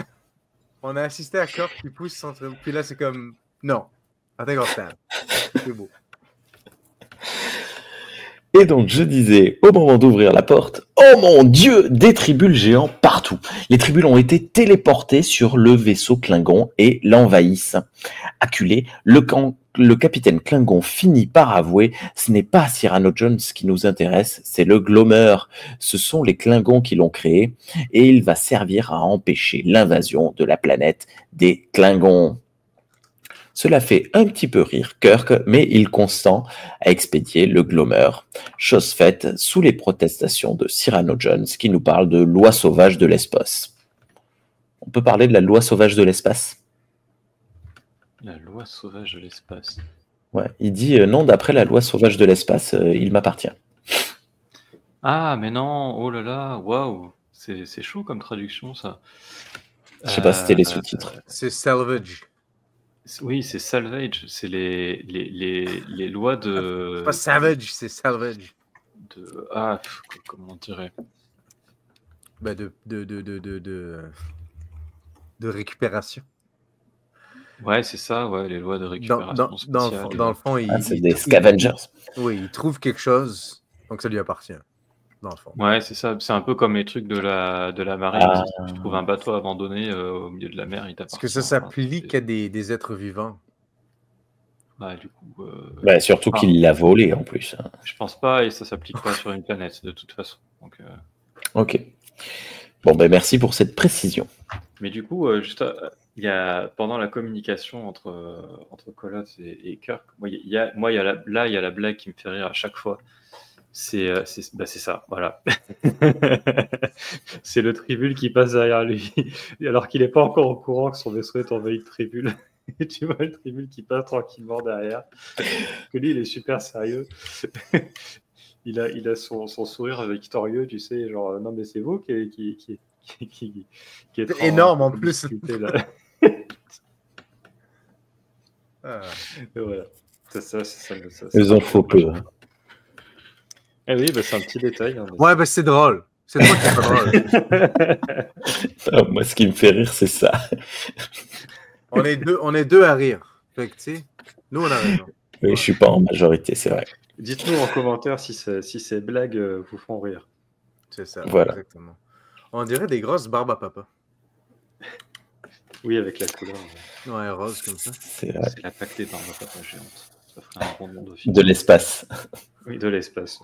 a assisté à Kirk qui pousse son truc, puis là, c'est comme non, I think I'll stand. C'est beau. Et donc, je disais, au moment d'ouvrir la porte, oh mon Dieu, des tribules géants partout. Les tribules ont été téléportés sur le vaisseau Klingon et l'envahissent. Acculé, le capitaine Klingon finit par avouer, ce n'est pas Cyrano Jones qui nous intéresse, c'est le Glomer. Ce sont les Klingons qui l'ont créé et il va servir à empêcher l'invasion de la planète des Klingons. Cela fait un petit peu rire Kirk, mais il consent à expédier le Glomer. Chose faite sous les protestations de Cyrano Jones qui nous parle de loi sauvage de l'espace. On peut parler de la loi sauvage de l'espace ? La loi sauvage de l'espace. Ouais, il dit non, d'après la loi sauvage de l'espace, il m'appartient. Ah, mais non, oh là là, waouh, c'est chaud comme traduction ça. Je sais pas si c'était les sous-titres. C'est salvage. Oui, c'est salvage, c'est les lois de... C'est pas savage, c'est salvage. Comment on dirait? Ben de récupération. Ouais, c'est ça, ouais, les lois de récupération spéciale. Dans le fond, c'est des scavengers. Oui, il trouve quelque chose, donc ça lui appartient. Dans le fond. Ouais, c'est ça. C'est un peu comme les trucs de la marine. Si tu trouves un bateau abandonné au milieu de la mer, il t'appartient. Est-ce que ça s'applique à des êtres vivants? Bah, du coup. Surtout qu'il l'a volé en plus. Je pense pas, et ça s'applique pas sur une planète de toute façon. Donc, Ok. Bon, ben merci pour cette précision. Mais du coup, il y a pendant la communication entre Colosse et Kirk, il y a la blague qui me fait rire à chaque fois. C'est ça, voilà. C'est le tribule qui passe derrière lui, alors qu'il n'est pas encore au courant que son vaisseau est envahi de tribules. Et tu vois le tribule qui passe tranquillement derrière. Que lui, il est super sérieux. Il a son sourire victorieux, tu sais, genre non mais c'est vous qui est énorme en plus. Là. Et voilà. C'est ça. Ils ont faux peu. Eh oui, c'est un petit détail. Hein, ouais, c'est drôle. C'est toi qui es pas drôle. Moi, ce qui me fait rire, c'est ça. On est deux à rire. Fait que, tu sais, nous, on a raison. Oui, je suis pas en majorité, c'est vrai. Dites-nous en commentaire si ces blagues vous font rire. C'est ça, voilà. Exactement. On dirait des grosses barbes à papa. Oui, avec la couleur. Ouais, rose comme ça. C'est la plaque des barbes à papa géantes. Ça ferait un bon nom de film. De l'espace. Oui, de l'espace.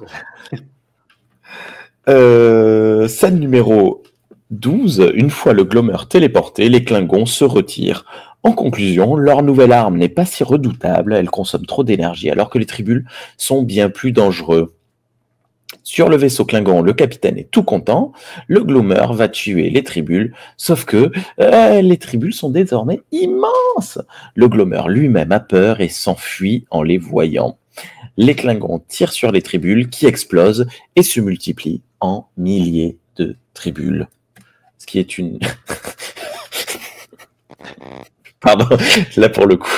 Scène numéro 12. Une fois le Glomer téléporté, les Klingons se retirent. En conclusion, leur nouvelle arme n'est pas si redoutable, elle consomme trop d'énergie, alors que les tribules sont bien plus dangereux. Sur le vaisseau Klingon, le capitaine est tout content, le Glomer va tuer les tribules, sauf que les tribules sont désormais immenses. Le Glomer lui-même a peur et s'enfuit en les voyant. Les Klingons tirent sur les tribules qui explosent et se multiplient en milliers de tribules. Ce qui est une... Pardon, là pour le coup.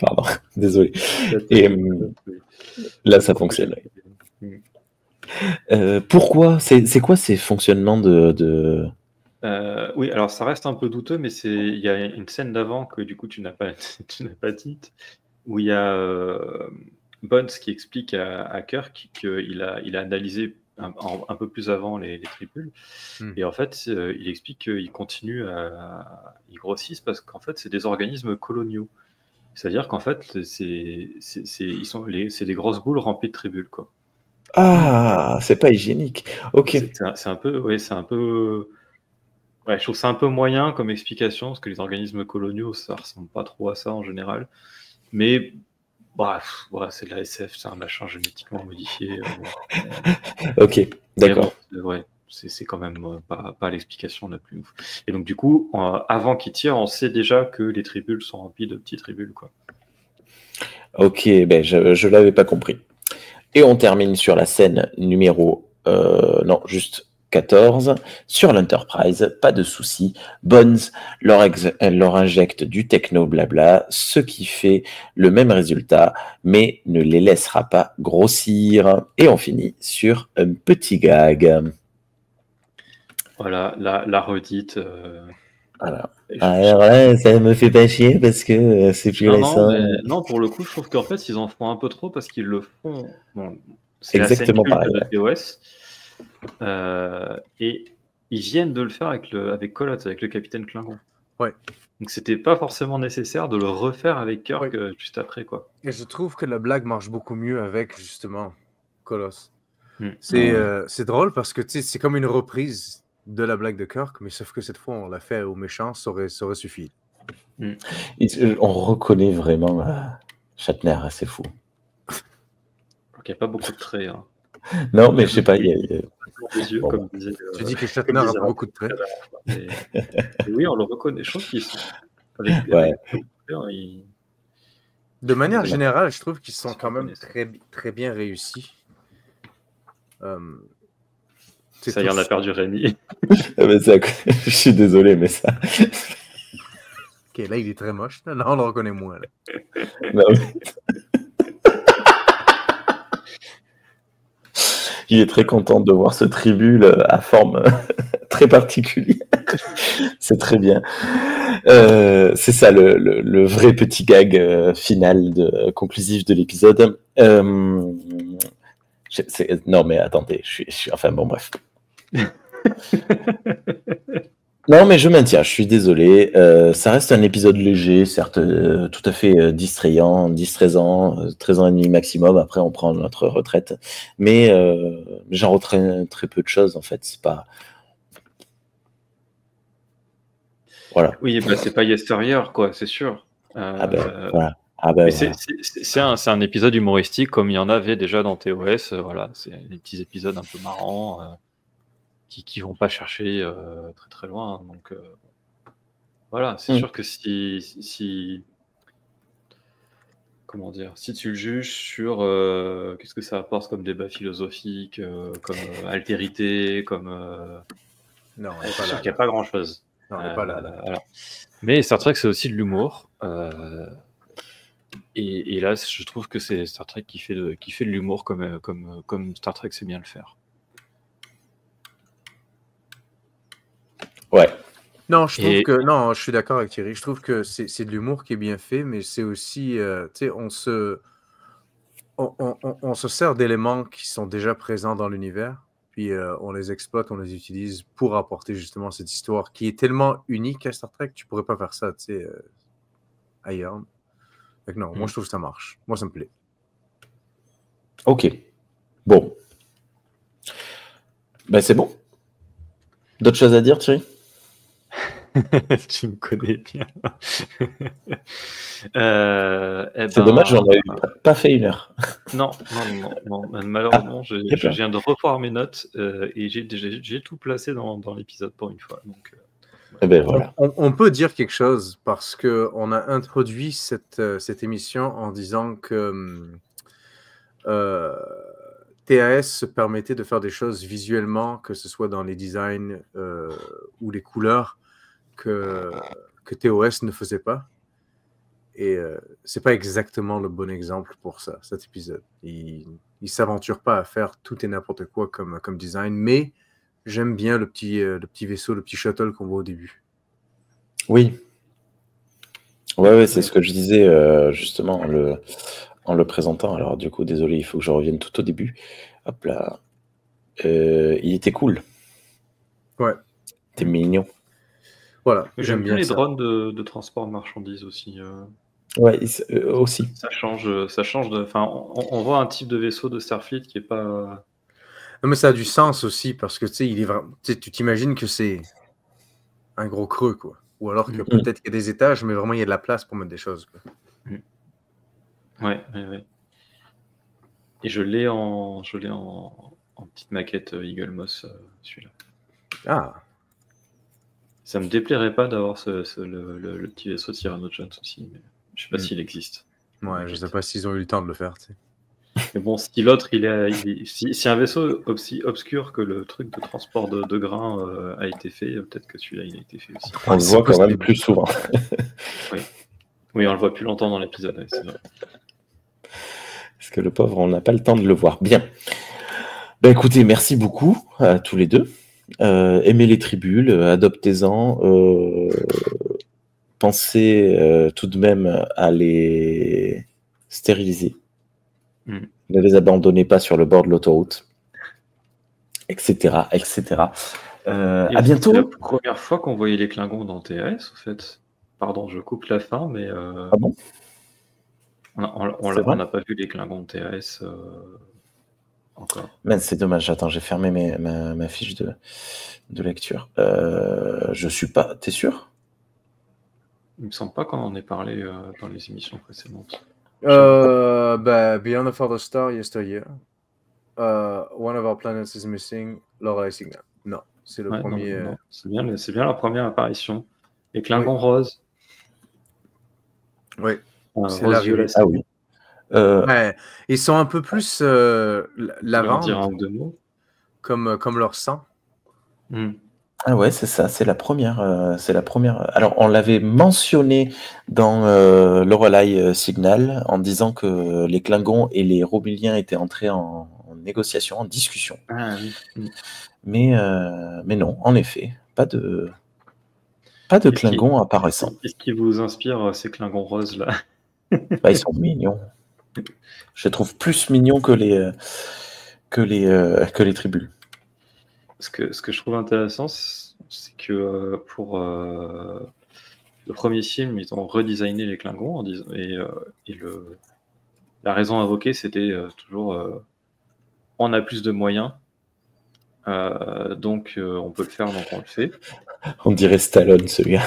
Pardon, désolé. Et là, ça fonctionne. Pourquoi ? C'est quoi ces fonctionnements de... Oui, alors ça reste un peu douteux, mais il y a une scène d'avant que du coup tu n'as pas dite, où il y a Bones qui explique à Kirk qu'il a analysé un peu plus avant les tribules, et en fait il explique qu'ils continuent ils grossissent parce qu'en fait c'est des organismes coloniaux, c'est-à-dire qu'en fait c'est des grosses boules remplies de tribules, quoi. Ah, c'est pas hygiénique. Ok. C'est un peu, ouais, je trouve ça un peu moyen comme explication, parce que les organismes coloniaux, ça ressemble pas trop à ça en général. Mais bref, c'est de la SF, c'est un machin génétiquement modifié. Ok, d'accord. Bon, c'est quand même pas l'explication la plus ouf. Et donc du coup, avant qu'ils tirent, on sait déjà que les tribules sont remplies de petits tribules, quoi. Ok, je l'avais pas compris. Et on termine sur la scène numéro non, juste 14. Sur l'Enterprise, pas de souci. Bones leur injecte du techno blabla, ce qui fait le même résultat, mais ne les laissera pas grossir. Et on finit sur un petit gag. Voilà, la redite. Voilà. Alors là, ça me fait pas chier parce que c'est plus récent. Non, pour le coup, je trouve qu'en fait, ils en font un peu trop parce qu'ils le font. Bon, c'est Exactement la scène pareil. culte de TOS. Et ils viennent de le faire avec Colot, avec le capitaine Klingon. Ouais. Donc c'était pas forcément nécessaire de le refaire avec Kirk juste après, quoi. Et je trouve que la blague marche beaucoup mieux avec, justement, Colosse. Mm. C'est drôle parce que c'est comme une reprise de la blague de Kirk, mais sauf que cette fois, on l'a fait aux méchants, ça aurait suffi. Mm. On reconnaît vraiment Shatner, c'est fou. Il n'y a pas beaucoup de traits. Hein. Non, mais je sais pas. Il y a... Les yeux, comme disait, tu dis que Shatner a pas beaucoup de traits. Et oui, on le reconnaît. Je trouve qu'ils sont. Avec de manière générale, je trouve qu'ils sont quand même très, très bien réussis. Ça y est, on a perdu Rémi. Je suis désolé, mais ça. Ok, là, il est très moche. Là, on le reconnaît moins. Là. Non, mais... Il est très content de voir ce tribut à forme très particulière. C'est très bien. C'est ça le vrai petit gag final conclusif de l'épisode. Non, mais attendez, je suis... Enfin, bon, bref. Non, mais je maintiens, je suis désolé. Ça reste un épisode léger, certes, tout à fait distrayant, 10-13 ans, 13 ans et demi maximum. Après, on prend notre retraite. Mais j'en retiens très peu de choses, en fait. C'est pas... Voilà. Oui, bah, c'est pas Yesteryear, quoi, c'est sûr. Voilà. Mais c'est un épisode humoristique comme il y en avait déjà dans TOS. Voilà, c'est des petits épisodes un peu marrants qui vont pas chercher très très loin. Donc voilà, c'est sûr que si comment dire, si tu le juges sur qu'est-ce que ça apporte comme débat philosophique, comme altérité, comme non, c'est sûr qu'il n'y a pas grand-chose. Non, on n'est pas là. Voilà. Mais Star Trek, c'est aussi de l'humour. Et là, je trouve que c'est Star Trek qui fait de l'humour comme Star Trek sait bien le faire. Ouais. Non, je trouve que non, je suis d'accord avec Thierry. Je trouve que c'est de l'humour qui est bien fait, mais c'est aussi, tu sais, on se sert d'éléments qui sont déjà présents dans l'univers, puis on les exploite, on les utilise pour apporter justement cette histoire qui est tellement unique à Star Trek, tu pourrais pas faire ça, tu sais, ailleurs. Fait que non, moi je trouve que ça marche. Moi, ça me plaît. Ok. Bon. Ben c'est bon. D'autres choses à dire, Thierry? Tu me connais bien. C'est dommage, j'en ai pas fait 1 heure. Non. Malheureusement, je viens de revoir mes notes et j'ai tout placé dans l'épisode pour une fois. Donc, voilà. On peut dire quelque chose parce qu'on a introduit cette émission en disant que TAS se permettait de faire des choses visuellement, que ce soit dans les designs ou les couleurs, que TOS ne faisait pas. Et c'est pas exactement le bon exemple pour ça, cet épisode. Il s'aventure pas à faire tout et n'importe quoi comme design, mais j'aime bien le petit vaisseau, le petit shuttle qu'on voit au début. Oui. Ouais, c'est ce que je disais justement en le présentant. Alors du coup, désolé, il faut que je revienne tout au début. Hop là. Il était cool. Ouais. T'es mignon. Voilà. J'aime bien les drones de transport de marchandises aussi. Ouais, aussi. Ça change de. Enfin, on voit un type de vaisseau de Starfleet qui est pas. Non, mais ça a du sens aussi parce que tu sais, il est vraiment. Tu t'imagines que c'est un gros creux, quoi. Ou alors que peut-être qu'il y a des étages, mais vraiment il y a de la place pour mettre des choses, quoi. Ouais. Et je l'ai en petite maquette Eagle Moss, celui-là. Ah. Ça me déplairait pas d'avoir le petit vaisseau de Cyrano Jones aussi, mais je sais pas s'il existe. Ouais, je sais pas s'ils ont eu le temps de le faire, tu sais. Mais bon, si l'autre, si un vaisseau aussi obscur que le truc de transport de grains a été fait, peut-être que celui-là, il a été fait aussi. On le voit quand même plus souvent. Oui, on le voit plus longtemps dans l'épisode, c'est vrai. Parce que le pauvre, on n'a pas le temps de le voir. Bien. Ben, écoutez, merci beaucoup à tous les deux. Aimez les tribules, adoptez-en. Pensez tout de même à les stériliser. Ne les abandonnez pas sur le bord de l'autoroute, etc., etc. À bientôt. C'est la première fois qu'on voyait les Klingons dans TAS, en fait. Pardon, je coupe la fin, mais Ah bon, on n'a pas vu les Klingons de TAS encore. Mais c'est dommage. Attends, j'ai fermé ma fiche de lecture. Je suis pas. T'es sûr? Il me semble pas qu'on en ait parlé dans les émissions précédentes. Beyond a Farther Star, Yesteryear. One of Our Planets is Missing, Lorelei Signal. Non, c'est le premier. Non. C'est bien la première apparition. Les Klingons roses. Oui. C'est l'arrivée. Ah oui. Ouais, ils sont un peu plus lavande, dire un ou deux mots. comme leur sang. Ah ouais, c'est ça, c'est la première. Alors, on l'avait mentionné dans Lorelei Signal en disant que les Klingons et les Romuliens étaient entrés en négociation, en discussion. Ah oui. Mais non, en effet, pas de Klingons apparaissant. Qu'est-ce qui vous inspire ces Klingons roses là? Bah, ils sont mignons. Je les trouve plus mignons que les tribules. Ce que je trouve intéressant, c'est que pour le premier film, ils ont redesigné les Klingons la raison invoquée, c'était toujours on a plus de moyens, donc on peut le faire, donc on le fait. On dirait Stallone, ce gars.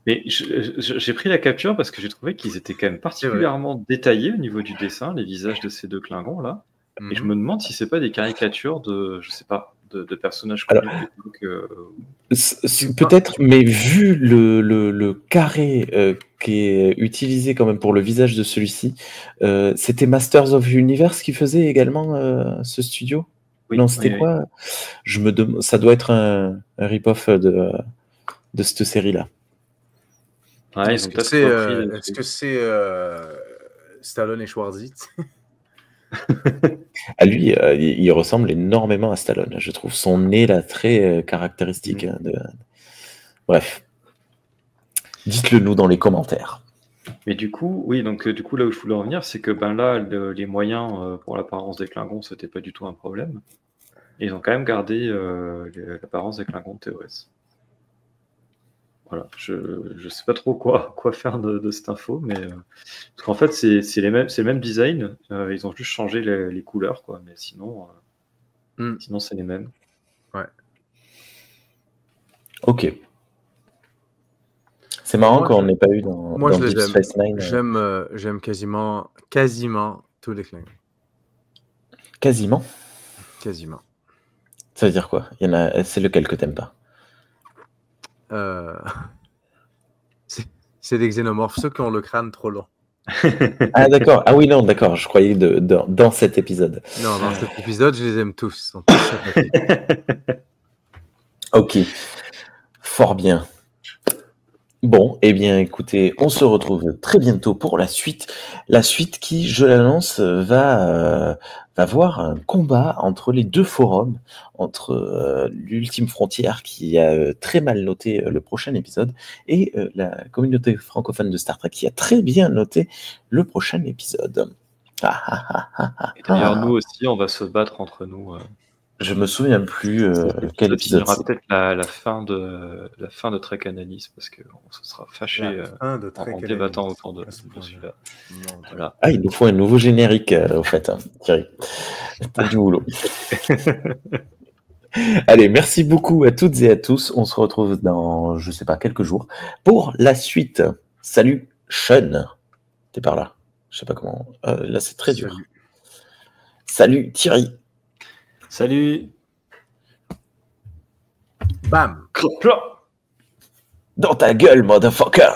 Mais j'ai pris la capture parce que j'ai trouvé qu'ils étaient quand même particulièrement détaillés au niveau du dessin, les visages de ces deux Klingons là. Et je me demande si c'est pas des caricatures de, je sais pas, de personnages connus. Peut-être, mais vu le carré qui est utilisé quand même pour le visage de celui-ci, c'était Masters of Universe qui faisait également ce studio. Oui, non, c'était quoi? Je me demande, ça doit être un rip-off de cette série-là. Ouais, est-ce que c'est Stallone et Schwarzy? À lui, il ressemble énormément à Stallone, je trouve. Son nez là très caractéristique. Bref, dites-le nous dans les commentaires. Mais du coup, oui, donc du coup là où je voulais en venir, c'est que là, les moyens pour l'apparence des Klingons, c'était pas du tout un problème. Et ils ont quand même gardé l'apparence des Klingons de TOS. Voilà, je sais pas trop quoi faire de cette info, mais parce qu'en fait c'est le même design, ils ont juste changé les couleurs, quoi, mais sinon c'est les mêmes. Ouais. Ok. C'est marrant qu'on n'ait pas eu dans Deep Space Nine. J'aime quasiment tous les Klingons. Quasiment. Ça veut dire quoi? Il y en a, c'est lequel que t'aimes pas? C'est des xénomorphes, ceux qui ont le crâne trop long. Ah d'accord. Ah oui, non, d'accord. Je croyais dans cet épisode. Non, dans cet épisode, je les aime tous. Ils sont tous sympathiques. Ok. Fort bien. Bon, eh bien, écoutez, on se retrouve très bientôt pour la suite. La suite qui, je l'annonce, va voir un combat entre les deux forums, entre l'Ultime Frontière, qui a très mal noté le prochain épisode, et la communauté francophone de Star Trek, qui a très bien noté le prochain épisode. Et d'ailleurs, nous aussi, on va se battre entre nous. Je me souviens plus quel épisode. Il y aura peut-être la fin de Trek Analyse, parce qu'on se sera fâché en débattant autour de celui-là. Voilà. Ah, il nous faut un nouveau générique, au fait, hein, Thierry. T'as du boulot. Allez, merci beaucoup à toutes et à tous. On se retrouve dans, je sais pas, quelques jours pour la suite. Salut, Sean. T'es par là. Je sais pas comment. Là, c'est très dur. Salut, Thierry. Salut. Bam. Dans ta gueule, motherfucker.